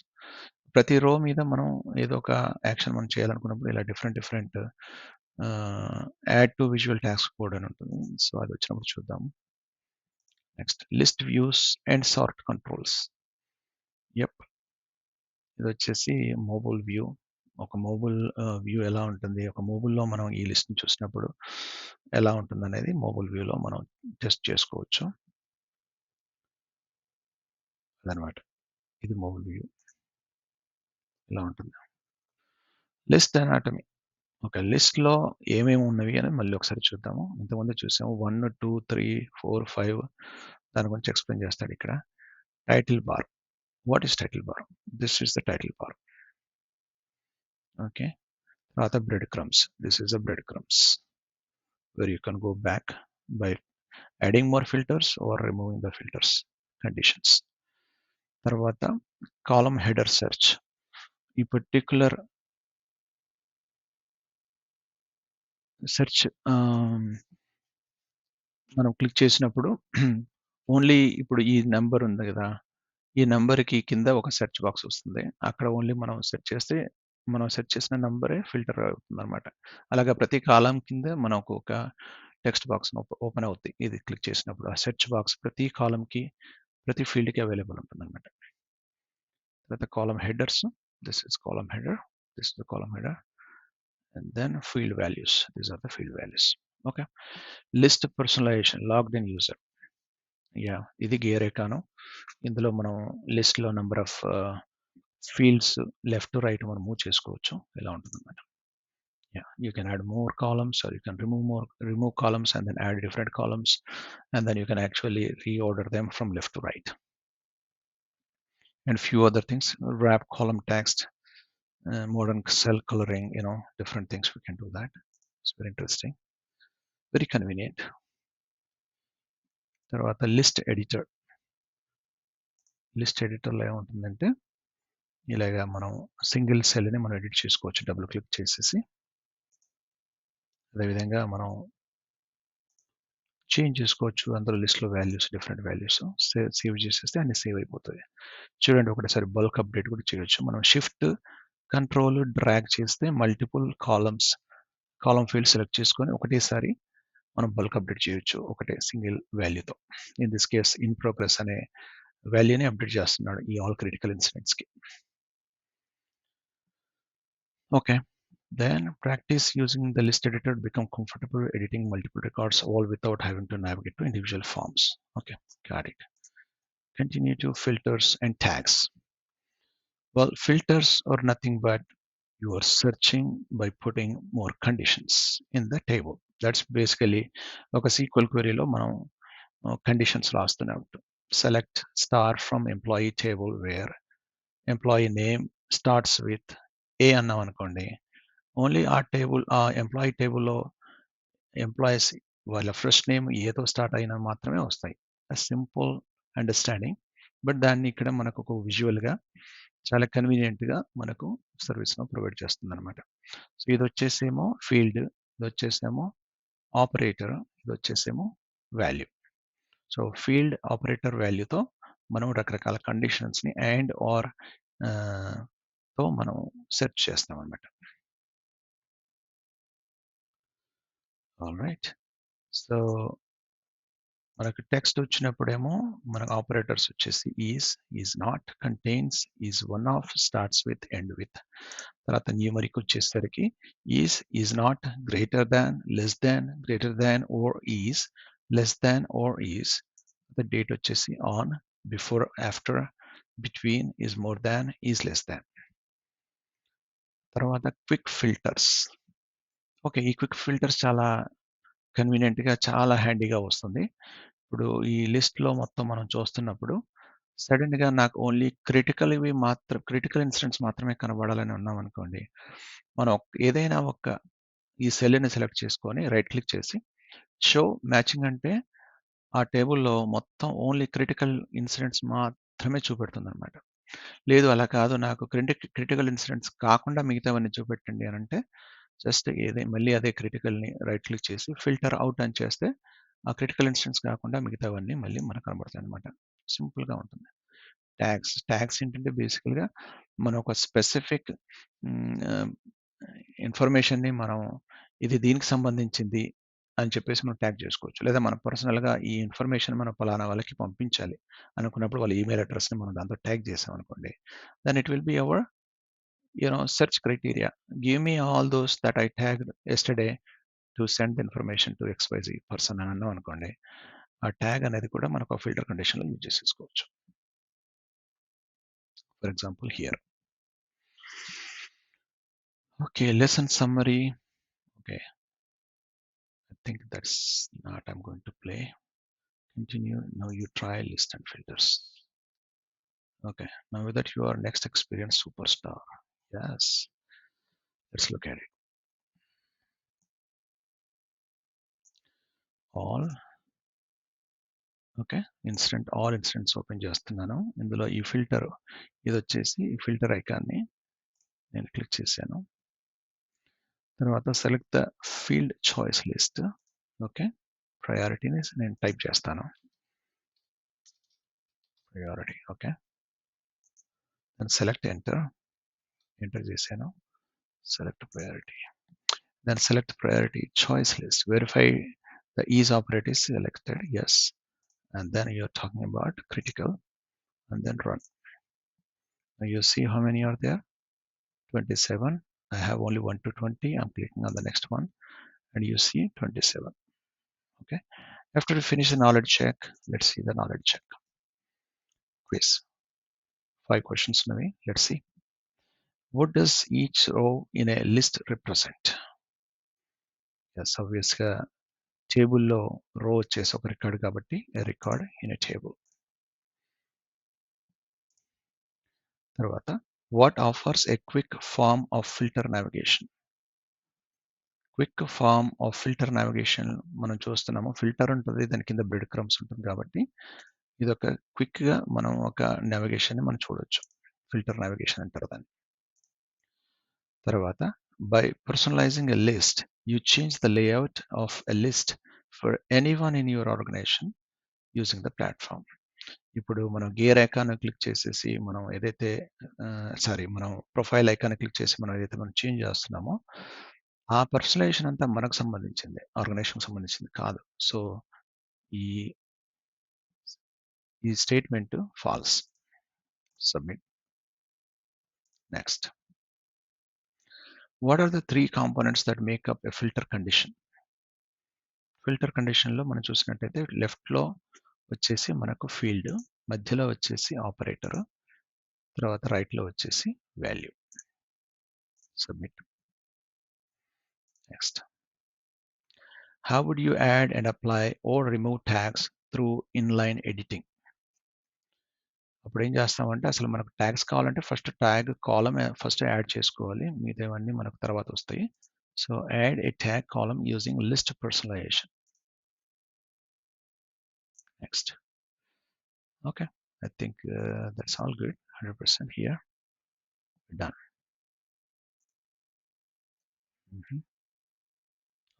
ప్రతి రో మీద మనం ఏదో ఒక యాక్షన్ మనం చేయాలనుకున్నప్పుడు ఇలా different add to visual task board అని ఉంటుంది. సో, అదొచ్చినప్పుడు చూద్దాం. Next list views and sort controls. Yep. ఇదొచ్చేసి మొబైల్ వ్యూ. ఒక మొబైల్ వ్యూ ఎలా ఉంటుంది? ఒక మొబైల్‌లో మనం ఈ లిస్ట్‌ని చూసినప్పుడు ఎలా ఉంటుందనేది మొబైల్ వ్యూలో మనం టెస్ట్ చేసుకోవచ్చు. అదనమాట. ఇది మొబైల్ వ్యూ. ఇలా ఉంటుంది. List anatomy. ఒక లిస్ట్‌లో ఏమేమి ఉన్నవి అని మళ్ళీ ఒకసారి చూద్దాము. ఇంతకుముందే చూసాము. 1, 2, 3, 4, 5 దాని గురించి ఎక్స్‌ప్లెయిన్ చేస్తాడిక్కడ. Title bar. What is title bar? This is the title bar. Okay. తర్వాత breadcrumbs. This is the breadcrumbs. Where you can go back by adding more filters or removing the filters conditions. తర్వాత column header search. ఈ particular search మనం click చేసినప్పుడు only ఇప్పుడు ఈ number ఉంది గదా! ఈ నంబర్‌కి కింద ఒక సెర్చ్ బాక్స్ వస్తుంది. అక్కడ ఓన్లీ మనం సెర్చ్ చేస్తే మనం సెర్చ్ చేసిన నంబరే ఫిల్టర్ అవుతుందనమాట. అలాగా ప్రతి కాలమ్ కింద మనకు ఒక టెక్స్ట్ బాక్స్ ఓపెన్ అవుద్ది. ఇది క్లిక్ చేసినప్పుడు. ఆ సెర్చ్ బాక్స్ ప్రతి కాలమ్‌కి, ప్రతి ఫీల్డ్‌కి అవైలబుల్ ఉంటుందనమాట. తర్వాత column headers. This is column header. This is the column header. And then field values. These are the field values. Okay. List personalization, logged in user. Yeah, ఇది గేరేకాను. ఇందులో మనం లిస్ట్‌లో number of fields left to right మనం move చేసుకోవచ్చు. ఇలా ఉంటుందన్నమాట. Yeah, you can add more columns or you can remove columns and then add different columns and then you can actually reorder them from left to right. And few other things, wrap column text, modern cell coloring, different things we can do that. It's very interesting, very convenient. తర్వాత list ఎడిటర్‌లో ఏముంటుందంటే ఇలాగ మనం single సెల్‌ని మనం edit చేసుకోవచ్చు double click చేసేసి. అదేవిధంగా మనం change చేసుకోవచ్చు. అందులో లిస్ట్‌లో డిఫరెంట్ వాల్యూస్ సేవ్ చేసేస్తే అన్నీ సేవ్ అయిపోతాయి. చూడండి ఒకటేసారి బల్క్ అప్డేట్ కూడా చేయొచ్చు. మనం షిఫ్ట్, కంట్రోల్, డ్రాగ్ చేస్తే మల్టిపుల్ కాలమ్ ఫీల్డ్ సెలెక్ట్ చేసుకొని ఒకటేసారి మనం బల్క్ అప్డేట్ చేయొచ్చు. ఒకటే సింగిల్ వాల్యూతో. In this case in progress అనే వాల్యూని అప్డేట్ చేస్తున్నాడు ఈ ఆల్ క్రిటికల్ ఇన్సిడెంట్స్‌కి. Okay. Then practice using the list editor to become comfortable editing multiple records all without having to navigate to individual forms. Okay, got it. Continue to filters and tags. Well, filters are nothing but you are searching by putting more conditions in the table. That's basically ఒక SQL queryలో మనం conditions రాస్తున్నట్టు. Select star from employee table where employee name starts with A అన్నాం అనుకోండి, only ఆ table ఆ employee టేబుల్లో employees వాళ్ళ first name ఏతో start అయినా మాత్రమే వస్తాయి. సింపుల్ అండర్స్టాండింగ్, బట్ దాన్ని ఇక్కడ మనకు ఒక విజువల్గా చాలా కన్వీనియంట్గా మనకు సర్వీస్ను ప్రొవైడ్ చేస్తుంది అనమాట. సో ఇది వచ్చేసేమో ఫీల్డ్, ఇది వచ్చేసేమో ఆపరేటర్, ఇది వచ్చేసేమో వాల్యూ. సో ఫీల్డ్ ఆపరేటర్ వాల్యూతో మనం రకరకాల కండిషన్స్ని అండ్ ఆర్ తో మనం సెర్చ్ చేస్తాం అనమాట. All right. సో మనకు టెక్స్ట్ వచ్చినప్పుడేమో మనకు ఆపరేటర్స్ వచ్చేసి is not, contains, is one of, starts with, end with. తర్వాత న్యూమరిక్ వచ్చేసరికి is not, greater than, less than, greater than or is, less than or is. The date వచ్చేసి on, before, after, between, is more than, is less than. తర్వాత quick filters. Okay, ఈ quick filters చాలా కన్వీనియంట్గా చాలా హ్యాండీగా వస్తుంది. ఇప్పుడు ఈ లిస్ట్లో మొత్తం మనం చూస్తున్నప్పుడు సడన్గా నాకు ఓన్లీ క్రిటికల్ ఇన్సిడెంట్స్ మాత్రమే కనబడాలని ఉన్నాం అనుకోండి, మనం ఏదైనా ఒక ఈ సెల్ని సెలెక్ట్ చేసుకొని రైట్ క్లిక్ చేసి షో మ్యాచింగ్ అంటే ఆ టేబుల్లో మొత్తం ఓన్లీ క్రిటికల్ ఇన్సిడెంట్స్ మాత్రమే చూపెడుతుంది అనమాట. లేదు అలా కాదు, నాకు క్రిటికల్ ఇన్సిడెంట్స్ కాకుండా మిగతావన్నీ చూపెట్టండి అని అంటే జస్ట్ మళ్ళీ అదే క్రిటికల్ని రైట్ క్లిక్ చేసి ఫిల్టర్ అవుట్ అని చేస్తే ఆ క్రిటికల్ ఇన్సిడెంట్స్ కాకుండా మిగతావన్నీ మళ్ళీ మనకు కనబడతాయి అనమాట. సింపుల్గా ఉంటుంది. ట్యాగ్స్ ఏంటంటే బేసికల్గా మనం ఒక స్పెసిఫిక్ ఇన్ఫర్మేషన్ని మనం ఇది దీనికి సంబంధించింది అని చెప్పేసి మనం ట్యాగ్ చేసుకోవచ్చు. లేదా మనం పర్సనల్గా ఈ ఇన్ఫర్మేషన్ మనం పలానా వాళ్ళకి పంపించాలి అనుకున్నప్పుడు వాళ్ళ ఈమెయిల్ అడ్రస్ని మనం దాంతో ట్యాగ్ చేసాం అనుకోండి, then it will be our search criteria. Give me all those that I tagged yesterday to send the information to XYZ person అని అన్నాం అనుకోండి, ఆ ట్యాగ్ అనేది కూడా మనకు ఫిల్టర్ కండిషన్లో యూజ్ చేసేసుకోవచ్చు. For example here. Okay, lesson summary. Okay, I think that's not I'm going to play. Continue. Now you try list and filters. Okay, now that you are next experience superstar. Yes, let's look at it. All. Okay, all incidents open చేస్తున్నాను. ఇందులో ఈ filter, ఇది వచ్చేసి ఈ filter ఐకాన్ని నేను click చేశాను. తర్వాత select the field choice list. Okay, ప్రయారిటీని నేను టైప్ చేస్తాను, priority. Okay, then select enter చేశాను, select priority. Then select priority choice list, verify the ease operator is selected, yes, and then you're talking about critical, and then run. Now you see how many are there? 27. I have only 1 to 20. I'm clicking on the next one and you see 27. Okay, after we finish the knowledge check, let's see the knowledge check quiz. 5 questions maybe. Let's see. What does each row in a list represent? Yes, obviously table లో రో వచ్చేసి ఒక record కాబట్టి a record in a table. తర్వాత what offers a quick form of filter navigation? Quick form of filter navigation మనం చూస్తున్నాము. Filter ఉంటుంది, దాని కింద బ్రెడ్ క్రమ్స్ ఉంటుంది కాబట్టి ఇది ఒక క్విక్గా మనం ఒక నావిగేషన్ని మనం చూడొచ్చు. ఫిల్టర్ నావిగేషన్ అంటారు దాన్ని. తర్వాత by personalising a list you change the layout of a list for anyone in your organisation using the platform. ఇప్పుడు మనం గేర్ ఐకాన్ క్లిక్ చేసేసి మనం ఏదైతే మనం ప్రొఫైల్ ఐకాన్ క్లిక్ చేసి మనం ఏదైతే మనం చేంజ్ చేస్తున్నామో ఆ పర్సనలైజేషన్ అంతా మనకు సంబంధించింది, ఆర్గనైజేషన్కి సంబంధించింది కాదు. సో ఈ ఈ statement false. Submit. Next. What are the 3 components that make up a filter condition? Filter కండిషన్‌లో మనం చూసినట్టయితే లెఫ్ట్‌లో వచ్చేసి మనకు ఫీల్డ్, మధ్యలో వచ్చేసి ఆపరేటర్, తర్వాత రైట్‌లో వచ్చేసి value. Submit. Next. How would you add and apply or remove tags through inline editing? అప్పుడు ఏం చేస్తామంటే అసలు మనకు ట్యాగ్స్ కావాలంటే first tag column first add చేసుకోవాలి. మిగతావన్నీ మనకు తర్వాత వస్తాయి. So add A tag column using list personalisation. Next. Okay. I think that's all good. 100% here. Done.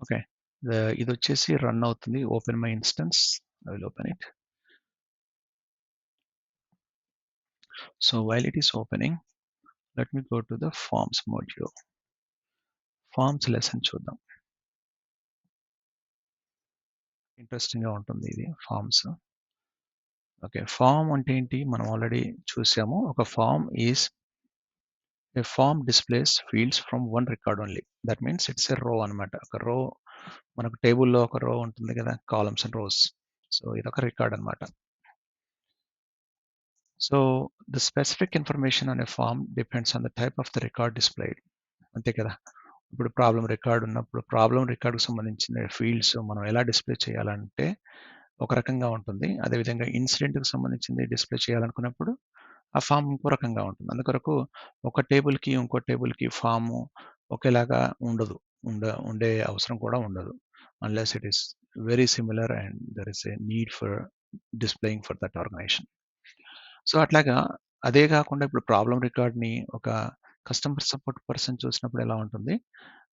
Okay. ఇది వచ్చేసి రన్ అవుతుంది. Open my instance. I will open it. So while it is opening, let me go to the forms module. Forms lesson చూద్దాం. Interesting గా ఉంటుంది ఇది forms. Okay. Form అంటే ఏంటి? మనం ఆల్రెడీ చూసాము. ఒక form is a form displays fields from one record only. That means it's a row అనమాట. ఒక రో మనకు టేబుల్‌లో ఒక రో ఉంటుంది కదా! Columns and rows. సో ఇదొక రికార్డ్ అనమాట. So the specific information on a form depends on the type of the record displayed. అంతే కదా! ఇప్పుడు ప్రాబ్లమ్ రికార్డ్ ఉన్నప్పుడు ప్రాబ్లమ్ రికార్డ్‌కి సంబంధించిన ఫీల్డ్స్ మనం ఎలా డిస్ప్లే చేయాలంటే ఒక రకంగా ఉంటుంది. అదేవిధంగా ఇన్సిడెంట్‌కి సంబంధించింది డిస్ప్లే చేయాలనుకున్నప్పుడు ఆ ఫామ్ ఇంకో రకంగా ఉంటుంది. అందుకొరకు ఒక టేబుల్‌కి, ఇంకో టేబుల్‌కి ఫాము ఒకేలాగా ఉండదు. ఉండే అవసరం కూడా ఉండదు. Unless it is very similar and there is a need for displaying for that organization. So, అట్లాగా అదే గాకుండా ఇప్పుడు ప్రాబ్లమ్ రికార్డ్‌ని ఒక కస్టమర్ సపోర్ట్ పర్సన్ చూసినప్పుడు ఎలా ఉంటుంది?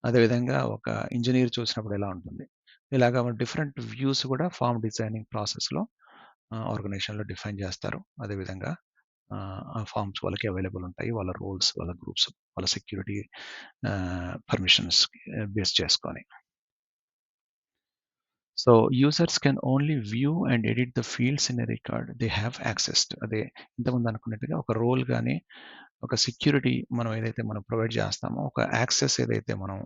అదేవిధంగా ఒక ఇంజినీర్ చూసినప్పుడు ఎలా ఉంటుంది? ఇలాగ డిఫరెంట్ వ్యూస్ కూడా ఫార్మ్ డిజైనింగ్ ప్రాసెస్‌లో ఆర్గనైజేషన్‌లో డిఫైన్ చేస్తారు. అదేవిధంగా ఆ ఫార్మ్స్ వాళ్ళకి అవైలబుల్ ఉంటాయి. వాళ్ళ రోల్స్, వాళ్ళ గ్రూప్స్, వాళ్ళ సెక్యూరిటీ పర్మిషన్స్ బేస్ చేసుకొని. So users can only view and edit the fields in a record they have access to. అదే ఇంతకుముందు అనుకున్నట్టుగా ఒక రోల్ గాని, ఒక సెక్యూరిటీ మనం ఏదైతే మనం ప్రొవైడ్ చేస్తామో, ఒక యాక్సెస్ ఏదైతే మనం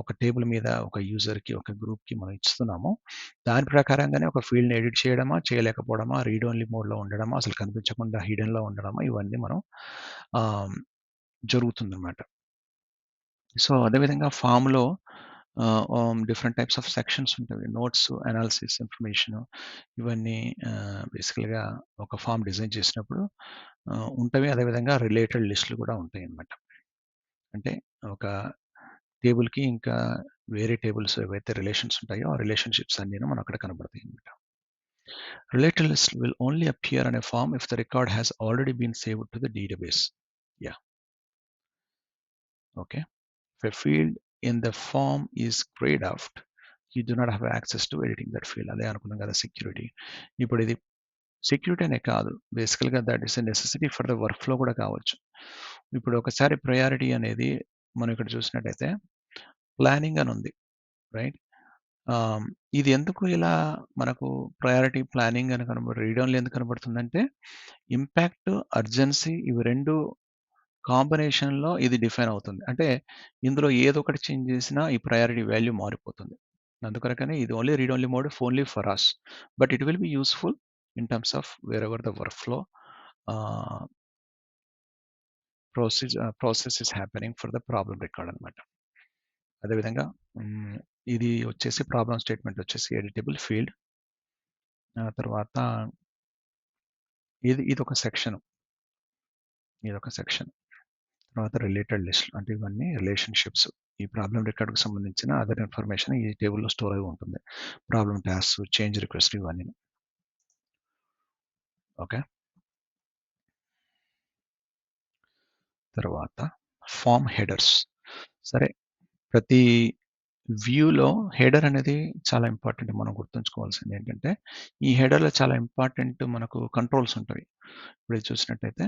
ఒక టేబుల్ మీద ఒక యూజర్‌కి, ఒక గ్రూప్‌కి మనం ఇస్తున్నామో, దాని ప్రకారంగానే ఒక ఫీల్డ్‌ని ఎడిట్ చేయడమా, చేయలేకపోవడమా, రీడ్ ఓన్లీ మోడ్‌లో ఉండడమా, అసలు కనిపించకుండా హిడెన్‌లో ఉండడమా, ఇవన్నీ మనం ఆహ్, జరుగుతుందనమాట. సో, అదేవిధంగా ఫామ్‌లో డిఫరెంట్ టైప్స్ ఆఫ్ సెక్షన్స్ ఉంటవి. నోట్స్, అనాలిసిస్, ఇన్ఫర్మేషన్ ఇవన్నీ బేసికల్‌గా ఒక ఫార్మ్ డిజైన్ చేసినప్పుడు ఉంటవి. అదేవిధంగా రిలేటెడ్ లిస్ట్‌లు కూడా ఉంటాయన్నమాట. అంటే ఒక టేబుల్‌కి ఇంకా వేరే టేబుల్స్ ఏవైతే రిలేషన్స్ ఉంటాయో, ఆ రిలేషన్‌షిప్స్ అన్నీను మనకు అక్కడ కనబడతాయన్నమాట. Related list will only appear on a form if the record has already been saved to the database. Yeah, okay. If a field in the form is grayed out, you do not have access to editing that field. అదే అనుకున్నాం కదా security. ఇప్పుడు ఇది security అనే కాదు. బేసికల్‌గా that is a necessity for the work flow కూడా కావచ్చు. ఇప్పుడు ఒకసారి ప్రయారిటీ అనేది మనం ఇక్కడ చూసినట్టయితే ప్లానింగ్ అని ఉంది. రైట్? ఆహ్, ఇది ఎందుకు ఇలా మనకు ప్రయారిటీ ప్లానింగ్ అని రీడ్ ఓన్లీ ఎందుకు కనబడుతుందంటే ఇంపాక్ట్, అర్జెన్సీ ఇవి 2 కాంబినేషన్‌లో ఇది డిఫైన్ అవుతుంది. అంటే ఇందులో ఏదో ఒకటి చేంజ్ చేసినా ఈ ప్రయారిటీ వాల్యూ మారిపోతుంది. అందుకొరకనే ఇది only read only mode only for us. But it will be useful in terms of wherever the workflow ah, process is happening for the problem record అన్నమాట. అదేవిధంగా హ్మ్, ఇది వచ్చేసి ప్రాబ్లమ్ స్టేట్మెంట్ వచ్చేసి editable field. తర్వాత ఇదొక section. ఇదొక section. తర్వాత రిలేటెడ్ లిస్ట్ అంటే ఇవన్నీ రిలేషన్‌షిప్స్. ఈ ప్రాబ్లమ్ రికార్డ్‌కి సంబంధించిన అదర్ ఇన్ఫర్మేషన్ ఈ టేబుల్‌లో స్టోర్ అయి ఉంటుంది. ప్రాబ్లమ్ టాస్క్స్, చేంజ్ రిక్వెస్ట్ ఇవన్నీను. ఓకే. తర్వాత ఫార్మ్ హెడర్స్. సరే, ప్రతి వ్యూలో హెడర్ అనేది చాలా ఇంపార్టెంట్. మనం గుర్తుంచుకోవాల్సింది ఏంటంటే, ఈ హెడర్‌లో చాలా ఇంపార్టెంట్ మనకు కంట్రోల్స్ ఉంటవి. ఇప్పుడు ఇది చూసినట్టయితే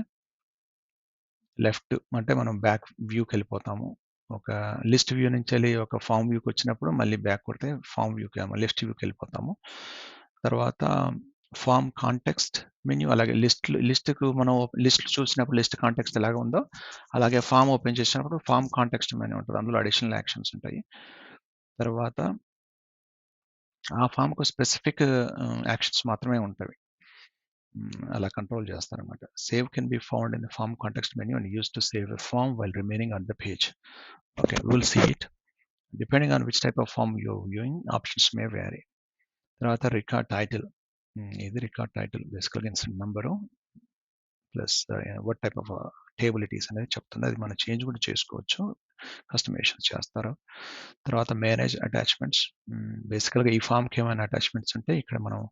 లెఫ్ట్ అంటే మనం బ్యాక్ వ్యూకెళ్ళిపోతాము. ఒక లిస్ట్ వ్యూ నుంచెళ్ళి ఒక ఫార్మ్ వ్యూకొచ్చినప్పుడు మళ్ళీ బ్యాక్ కొడితే ఫార్మ్ వ్యూకి లిస్ట్ వ్యూకెళ్ళిపోతాము. తర్వాత ఫార్మ్ కాంటెక్స్ట్, మెన్యూ అలాగే లిస్ట్‌కు మనం లిస్ట్ చూసినప్పుడు లిస్ట్ కాంటెక్స్ట్ ఎలాగా ఉందో, అలాగే ఫార్మ్ ఓపెన్ చేసినప్పుడు ఫార్మ్ కాంటెక్స్ట్ మెనూ ఉంటది. అందులో అడిషనల్ యాక్షన్స్ ఉంటాయి. తర్వాత ఆ ఫార్మ్‌కు స్పెసిఫిక్ యాక్షన్స్ మాత్రమే ఉంటవి. అలా కంట్రోల్ చేస్తారనమాట. Save can be found in the form context menu and used to save a form while remaining on the page. Okay. Will see it. Depending on which type of form you're viewing options may vary. తర్వాత record title. ఇది record title బేసికల్‌గా instant number plus what type of table it is అనేది చెప్తుంది. అది మనం change కూడా చేసుకోవచ్చు. Customization చేస్తారు. తర్వాత మేనేజ్ అటాచ్‌మెంట్స్. బేసికల్‌గా ఈ ఫార్మ్‌కి ఏమైనా అటాచ్‌మెంట్స్ ఉంటే ఇక్కడ మనం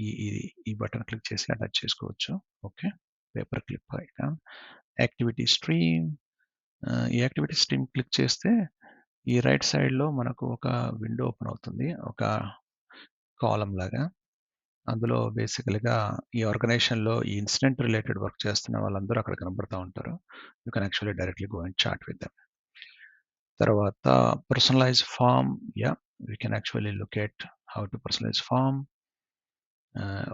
ఈ ఇది ఈ బటన్ క్లిక్ చేసి అటాచ్ చేసుకోవచ్చు. Okay. Paper clip icon. Activity stream. ఈ యాక్టివిటీ స్ట్రీమ్ క్లిక్ చేస్తే ఈ రైట్ సైడ్‌లో మనకు ఒక విండో ఓపెన్ అవుతుంది. ఒక కాలమ్ లాగా. అందులో బేసికల్‌గా ఈ ఆర్గనైజేషన్‌లో ఈ ఇన్సిడెంట్ రిలేటెడ్ వర్క్ చేస్తున్న వాళ్ళందరూ అక్కడ కనబడతా ఉంటారు. You can actually directly go and chat with them. తర్వాత personalise form. Yeah! We can actually look at how to personalise form.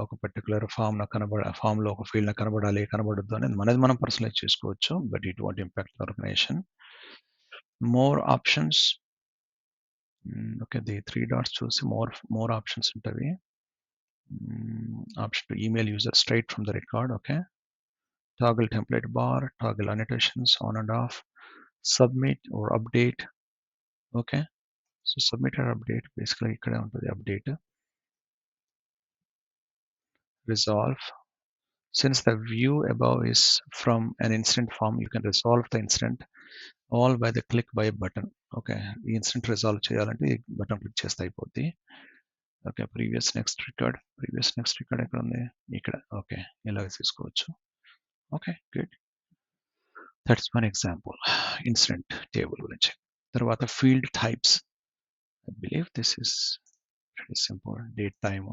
ఒక పర్టిక్యులర్ ఫార్మ్‌లో ఒక ఫీల్డ్ నాకు కనబడాలి, కనబడొద్దు అనేది మనది మనం పర్సనలైజ్ చేసుకోవచ్చు. But it won't impact the organisation. More options. Okay. The 3 dots చూసి మోర్ ఆప్షన్స్ ఉంటవి. Option to email user straight from the record. Okay. Toggle template bar, toggle annotations on and off, submit or update. Okay. So submit or update basically ikkade untadi update. Resolve. Since the view above is from an incident form, you can resolve the incident all by the click by button. Okay. The incident resolve cheyalante button click chesthe ayipoddi. Okay. Previous next record ekkada undi ikkada. Okay. Ilaga teesukovachu. Okay. Good. That's one example. Incident table గురించి. తర్వాత field types. I believe this is pretty simple. Date, time,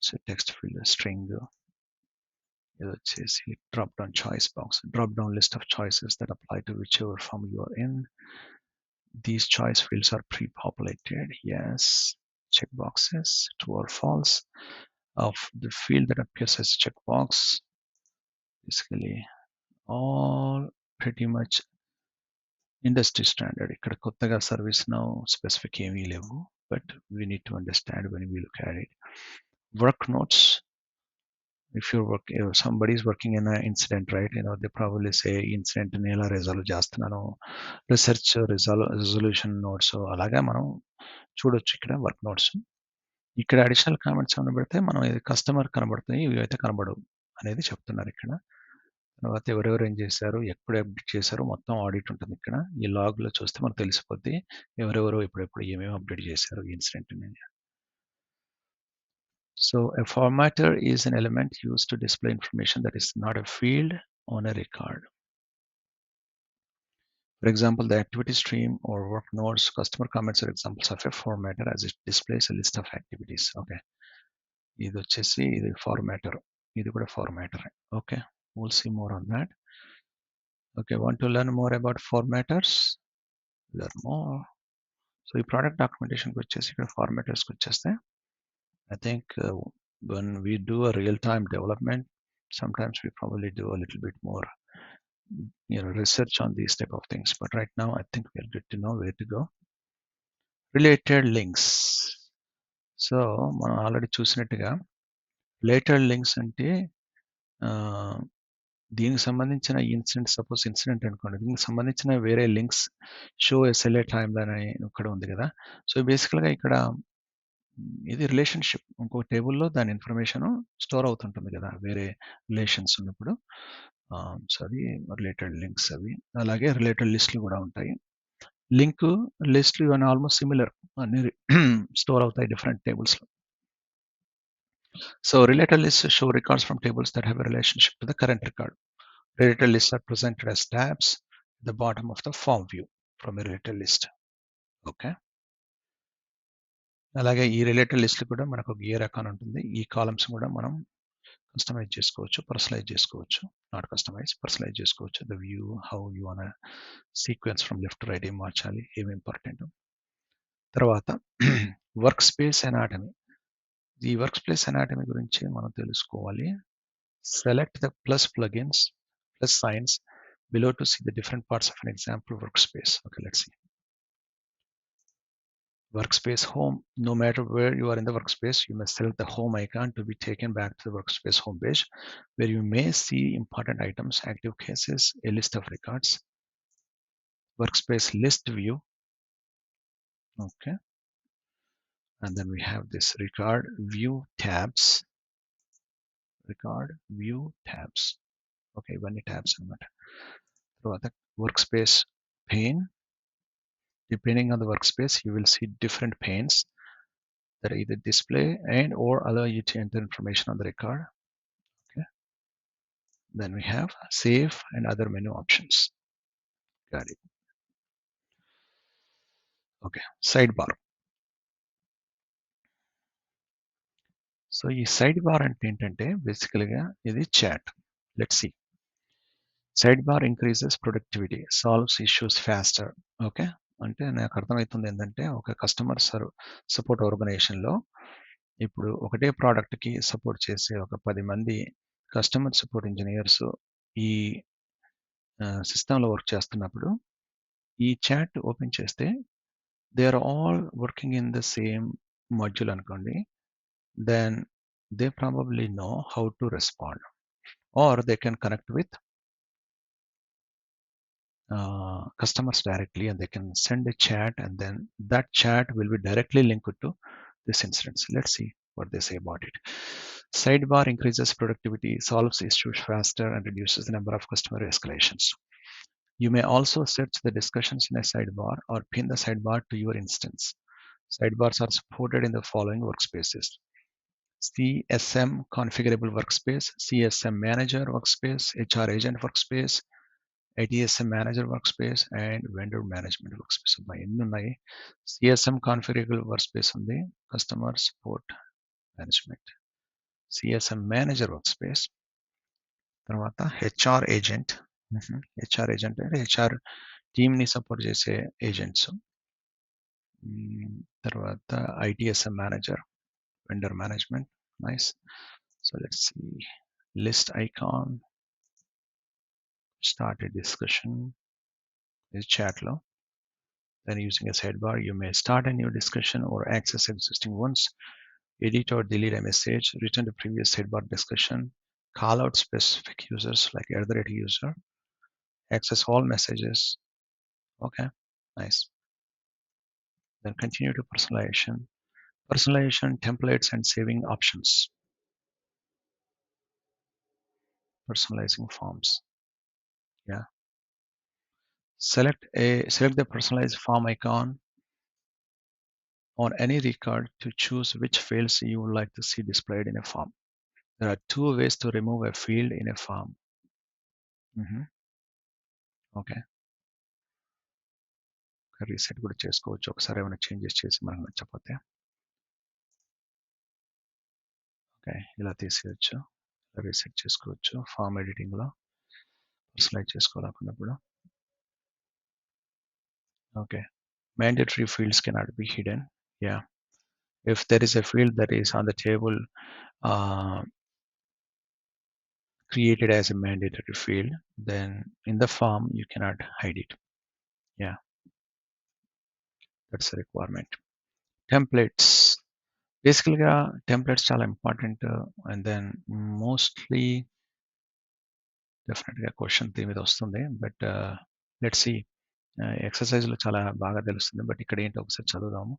so text field, string, ఇది వచ్చేసి drop down choice box. Drop down list of choices that apply to whichever form you are in. These choice fields are pre-populated. Yes. Checkboxes, true or false. Of the field that appears as checkbox. Basically, all pretty much industry standard. ఇక్కడ కొత్తగా service now specific ఏమీ లేవు. But we need to understand when we look at it. Work notes. If you're work, if somebody is working in an incident, right? They probably say incident ని ఎలా resolve చేస్తున్నాను, research resolution notes అలాగా మనం చూడొచ్చు ఇక్కడ work notes. ఇక్కడ additional comments ఏమైనా పెడితే మనం ఇది కస్టమర్ కనబడుతున్నాయి, ఇవి అయితే కనబడవు అనేది చెప్తున్నారు ఇక్కడ. తర్వాత ఎవరెవరు ఏం చేశారు, ఎప్పుడు అప్డేట్ చేశారు, మొత్తం ఆడిట్ ఉంటుంది ఇక్కడ. ఈ లాగ్‌లో చూస్తే మనకు తెలిసిపోద్ది. ఎవరెవరు ఎప్పుడెప్పుడు ఏమేమి అప్డేట్ చేశారు ఈ ఇన్సిడెంట్‌ని. So a formatter is an element used to display information that is not a field on a record. For example, the activity stream or work notes, customer comments are examples of a formatter as it displays a list of activities. Okay. ఇది వచ్చేసి ఇది ఫార్మాటర్. ఇది కూడా ఫార్మాటర్. Okay. We'll see more on that. Okay. Want to learn more about formatters? Learn more. So ఈ product documentation కి వచ్చేసి ఇక్కడ formatters కి వచ్చేస్తే I think when we do a real-time development, sometimes we probably do a little bit more research on these type of things. But right now, I think we are good to know where to go. Related links. So మనం already చూసినట్టుగా related links అంటే దీనికి సంబంధించిన suppose incident అనుకోండి, దీనికి సంబంధించిన వేరే links show SLA time line అని ఇక్కడ ఉంది కదా. సో బేసికల్గా ఇక్కడ ఇది రిలేషన్షిప్ ఇంకో టేబుల్లో దాని ఇన్ఫర్మేషన్ స్టోర్ అవుతుంటుంది కదా వేరే రిలేషన్స్ ఉన్నప్పుడు. సో అది రిలేటెడ్ లింక్స్ అవి. అలాగే రిలేటెడ్ లిస్టులు కూడా ఉంటాయి. లింక్ లిస్టులు ఇవన్నీ ఆల్మోస్ట్ సిమిలర్, అన్ని స్టోర్ అవుతాయి డిఫరెంట్ టేబుల్స్లో. So related list show records from tables that have a relationship to the current record. Related lists are presented as tabs at the bottom of the form view from a related list. Okay. అలాగే ఈ related list కూడా మనకు gear account ఉంటుంది. ఈ columns కూడా మనం customise చేసుకోవచ్చు, personalize చేసుకోవచ్చు. నాట్ కస్టమైజ్, పర్సనలైజ్ చేసుకోవచ్చు. The view, how you want sequence from left to right ఏం మార్చాలి, ఏమి ఇంపార్టెంట్. తర్వాత వర్క్ స్పేస్ ఎనాటమీ. ఈ వర్క్ ప్లేస్ అనాటమీ గురించి మనం తెలుసుకోవాలి. Select the plus plugins, plus signs below to see the different parts of an example workspace. Okay, let's see. Workspace home. No matter where you are in the workspace, you must select the home icon to be taken back to the workspace homepage, where you may see important items, active cases, a list of records, workspace list view. Okay, and then we have this record view tabs. Record view tabs. Okay, ఇవన్నీ tabs అన్నమాట. తర్వాత workspace pane. Depending on the workspace, you will see different panes that either display and or allow you to enter information on the record. Okay. Then we have save and other menu options. Got it. Okay. Sidebar. So ఈ sidebar అంటే ఏంటంటే బేసికల్గా ఇది chat. Let's see. Sidebar increases productivity, solves issues faster. Okay, అంటే నాకు అర్థమవుతుంది ఏంటంటే ఒక కస్టమర్ సపోర్ట్ ఆర్గనైజేషన్లో ఇప్పుడు ఒకటే ప్రోడక్ట్కి సపోర్ట్ చేసే ఒక 10 మంది కస్టమర్ సపోర్ట్ ఇంజనీర్స్ ఈ సిస్టంలో వర్క్ చేస్తున్నప్పుడు ఈ చాట్ ఓపెన్ చేస్తే they are all working in the same module అనుకోండి. Then they probably know how to respond or they can connect with customers directly, and they can send a chat, and then that chat will be directly linked to this instance. Let's see what they say about it. Sidebar increases productivity, solves issues faster, and reduces the number of customer escalations. You may also search the discussions in a sidebar or pin the sidebar to your instance. Sidebars are supported in the following workspaces: CSM configurable workspace, CSM manager workspace, HR agent workspace, ITSM manager workspace, and vendor management workspace. ఎన్ని ఉన్నాయి? CSM configurable workspace ఉంది, customer support management. CSM manager workspace. తర్వాత HR agent. HR agent అంటే HR టీమ్ని support చేసే agents. తర్వాత ITSM manager, vendor management. Nice. So let's see. List icon. Start a discussion. This chat లో. Then using a sidebar, you may start a new discussion or access existing ones, edit or delete a message, return to previous sidebar discussion, call out specific users like @user, access all messages. Okay, nice. Then continue to personalization. Personalization, templates, and saving options. Personalizing forms. Yeah. Select the personalized form icon on any record to choose which fields you would like to see displayed in a form. There are 2 ways to remove a field in a form. Okay, reset కూడా చేసుకోవచ్చు ఒకసారి ఏమైనా changes చేసి మనకు నచ్చకపోతే. Okay, ఇలా తీసేయచ్చు, reset చేసుకోవచ్చు. ఫామ్ ఎడిటింగ్లో పర్సనలైజ్ చేసుకోవాలనుకున్నప్పుడు. Okay, mandatory fields cannot be hidden. Yeah, if there is a field that is on the table created as a mandatory field, then in the form you cannot hide it. Yeah, that's a requirement. Templates. బేసికల్గా templates చాలా important. And then mostly డెఫినెట్గా question దీని మీద వస్తుంది, but let's see. ఎక్సర్సైజ్లో చాలా బాగా తెలుస్తుంది, but ఇక్కడ ఏంటి ఒకసారి చదువుదాము.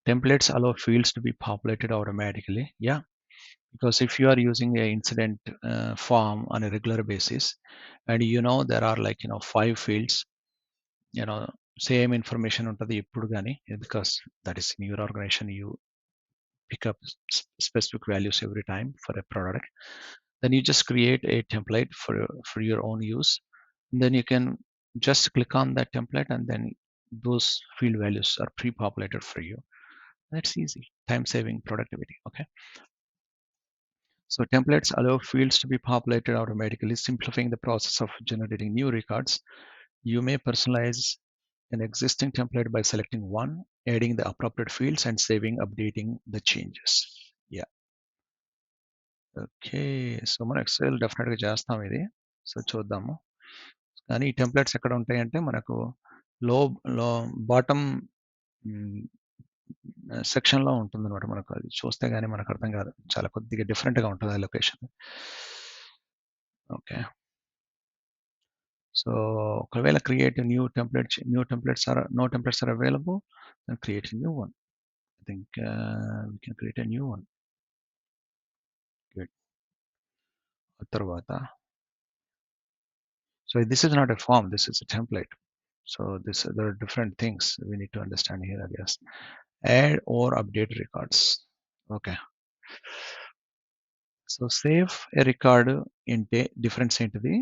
Templates allow fields to be populated automatically. Yeah, because if you are using a incident form on a regular basis, and there are like 5 fields, same information ఉంటుంది ఇప్పుడు కానీ, because that is in your organization, you pick up specific values every time for a product. Then you just create a template for your own use. And then you can just click on that template, and then those field values are pre-populated for you. That's easy, time saving, productivity. Okay, so templates allow fields to be populated automatically, simplifying the process of generating new records. You may personalize an existing template by selecting one, adding the appropriate fields, and saving updating the changes. Yeah, okay. So, మనం XL డెఫినిట్‌గా చేస్తాం ఇది. So, చూద్దాము. కానీ ఈ templates ఎక్కడ ఉంటాయంటే మనకు లో లో బాటమ్ హ్మ్. సెక్షన్‌లో ఉంటుందనమాట. మనకు అది చూస్తే గాని మనకు అర్థం కాదు. చాలా కొద్దిగా డిఫరెంట్‌గా ఉంటది ఆ లొకేషన్. ఓకే. సో, ఒకవేళ create new templates are available then create a new one. I think we can create a new one. Good. ఆ తర్వాత so this is not a form, this is a template. So there are different things we need to understand here, I guess. Add or update records. Okay. So save a record into difference ఏంటిది,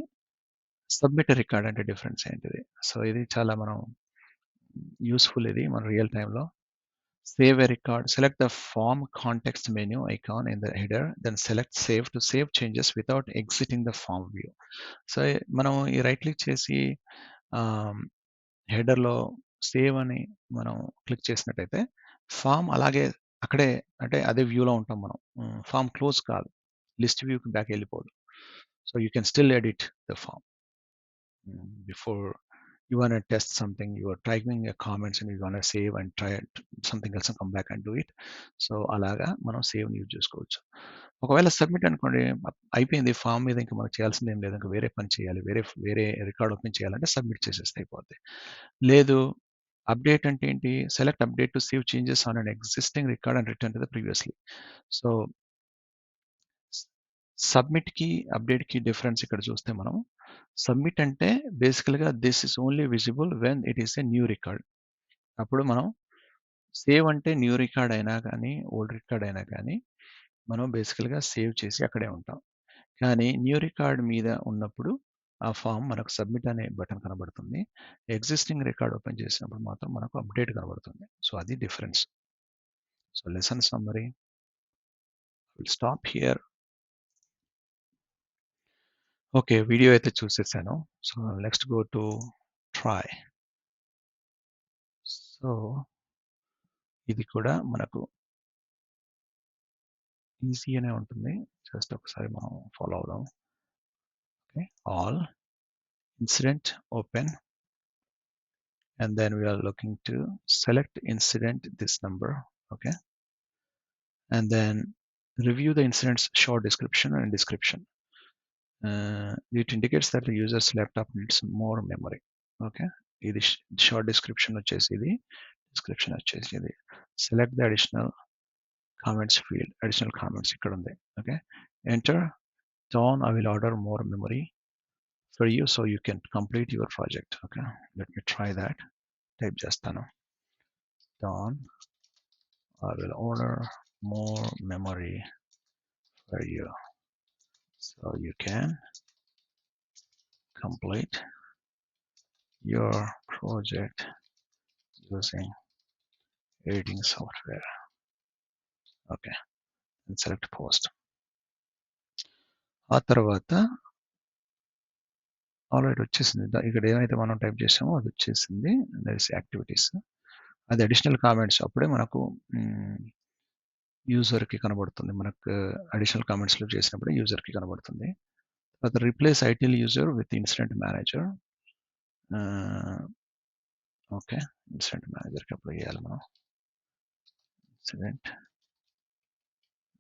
submit record అంటే difference ఏంటిది. So ఇది చాలా మనం useful, ఇది మన real టైంలో. Save a record, select the form context menu icon in the header, then select save to save changes without exiting the form view. So మనం ఈ రైట్ క్లిక్ చేసి హెడర్‌లో సేవ్ అని మనం క్లిక్ చేసినట్టయితే ఫార్మ్ అలాగే అక్కడే, అంటే అదే వ్యూలో ఉంటాం మనం. ఫార్మ్ క్లోజ్ కాదు. లిస్ట్ వ్యూకి బ్యాక్ వెళ్ళిపోదు. So you can still edit the form before you want to test something, you are typing your comments and you want to save and try it, something else and come back and do it. So అలాగా మనం save use చేసుకోవచ్చు. ఒకవేళ submit అనుకోండి, అయిపోయింది form మీద, ఇంకా మనకు చేయాల్సింది ఏం లేదు, ఇంకా వేరే పని చేయాలి, వేరే వేరే రికార్డ్ ఓపెన్ చేయాలంటే సబ్మిట్ చేసేస్తే అయిపోద్ది. లేదు, అప్డేట్ అంటే ఏంటి, select update to save changes on an existing record and return to the previously. So సబ్మిట్‌కి, అప్డేట్‌కి డిఫరెన్స్ ఇక్కడ చూస్తే మనం, సబ్మిట్ అంటే బేసికల్‌గా this is only visible when it is a new record. అప్పుడు మనం, సేవ్ అంటే న్యూ రికార్డ్ అయినా కానీ, ఓల్డ్ రికార్డ్ అయినా కానీ మనం బేసికల్‌గా సేవ్ చేసి అక్కడే ఉంటాం. కానీ న్యూ రికార్డ్ మీద ఉన్నప్పుడు ఆ ఫామ్ మనకు సబ్మిట్ అనే బటన్ కనబడుతుంది. ఎగ్జిస్టింగ్ రికార్డ్ ఓపెన్ చేసినప్పుడు మాత్రం మనకు అప్డేట్ కనబడుతుంది. సో అది difference. So lesson summary, will stop here. Okay. Video అయితే చూసేసాను. So next go to try. So ఇది కూడా మనకు ఈజీగానే ఉంటుంది. జస్ట్ ఒకసారి మనం ఫాలో అవుదాం. Okay. All incident open, and then we are looking to select incident this number. Okay. And then review the incident's short description and description. It indicates that the user's laptop needs more memory. Okay. ఇది short description వచ్చేసి ఇది, description వచ్చేసి ఇది. Select the additional comments field, additional comments ఇక్కడ ఉంది. Okay. Enter John, I will order more memory for you so you can complete your project. Okay, let me try that. Type చేస్తాను. John, I will order more memory for you so you can complete your project using editing software. Okay, and select post. ఆ తర్వాత already వచ్చేసింది. ఇక్కడ ఏమైతే మనం type చేసామో అది వచ్చేసింది. That activities. అది అడిషనల్ కామెంట్స్ అప్పుడే మనకు యూజర్కి కనబడుతుంది. మనకు అడిషనల్ కామెంట్స్లో చేసినప్పుడు యూజర్కి కనబడుతుంది. తర్వాత replace ITL user with incident manager. Okay. Incident మేనేజర్కి అప్లై చేయాలి మనం. ఇన్సిడెంట్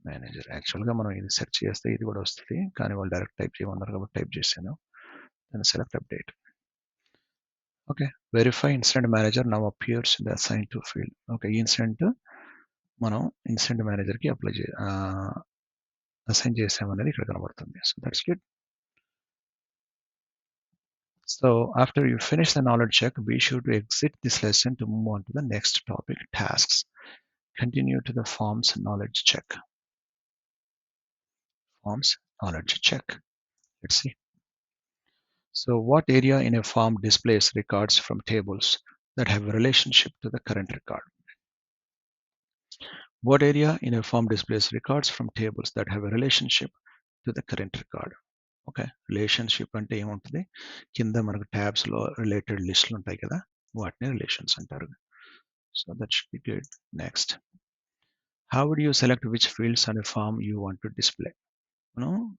మేనేజర్, యాక్చువల్గా మనం ఇది సెర్చ్ చేస్తే ఇది కూడా వస్తుంది, కానీ వాళ్ళు డైరెక్ట్ టైప్ చేయమన్నారు కాబట్టి టైప్ చేశాను. దాన్ని select update. Okay. Verify incident manager now appears in the assign to field. Okay. ఈ ఇన్సిడెంట్ మనం ఇన్సిడెంట్ మేనేజర్కి అప్లై అసైన్ చేసామనేది ఇక్కడ కనబడుతుంది. So that's good. So after you finish the knowledge check, be sure to exit this lesson to move on to the next topic, tasks. Continue to the forms knowledge check. Forms knowledge check. Let's see. So what area in a form displays records from tables that have a relationship to the current record? What area in a form displays records from tables that have a relationship to the current record? Okay. Relationship అంటే ఏముంటుంది, కింద మనకు ట్యాబ్స్లో related లిస్టులు ఉంటాయి కదా, వాటిని relations అంటారు. So that should be good. Next, how would you select which fields అనే form you want to display? మనం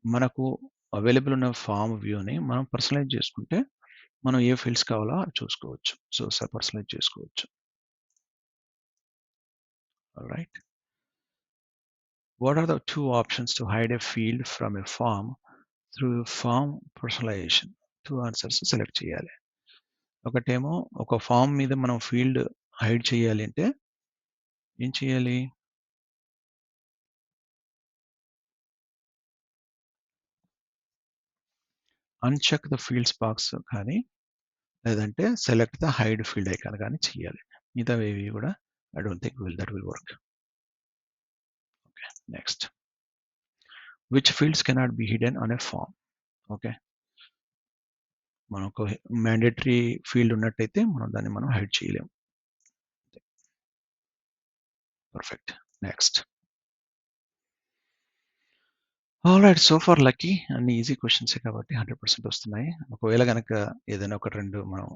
మనకు అవైలబుల్ ఉన్న ఫామ్ వ్యూని మనం పర్సనలైజ్ చేసుకుంటే మనం ఏ ఫీల్డ్స్ కావాలో అవి చూసుకోవచ్చు. సో, పర్సనలైజ్ చేసుకోవచ్చు. Alright. What are the two options to hide a field from a form through form personalization? Two answers select చేయాలి. ఒకటేమో ఒక ఫామ్ మీద మనం ఫీల్డ్ హైడ్ చేయాలి అంటే ఏం చేయాలి? అన్‌చెక్ ద ఫీల్డ్స్ బాక్స్ కానీ, లేదంటే select the hide field icon కానీ చేయాలి. మిగతావేవి కూడా I don't think that will work. Next. Which fields cannot be hidden on a form? Okay. మనకు మ్యాండేటరీ ఫీల్డ్ ఉన్నట్టయితే మనం హైడ్ చేయలేం. Perfect. Next. Alright. So far lucky అన్ని ఈజీ క్వెషన్సే కాబట్టి 100% వస్తున్నాయి. ఒకవేళ గనక ఏదైనా ఒక 2 మనం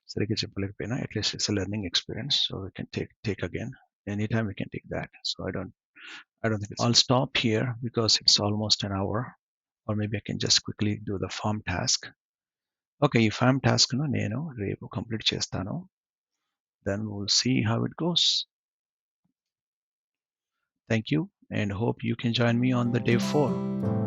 సరిగ్గా చెప్పలేకపోయినా at least it's a learning experience. So we can take again. Anytime we can take that. So I don't think I'll stop here because it's almost an hour, or maybe I can just quickly do the farm task. Okay, ఈ farm task ను నేను రేపు complete చేస్తాను. Then we'll see how it goes. Thank you and hope you can join me on the day 4.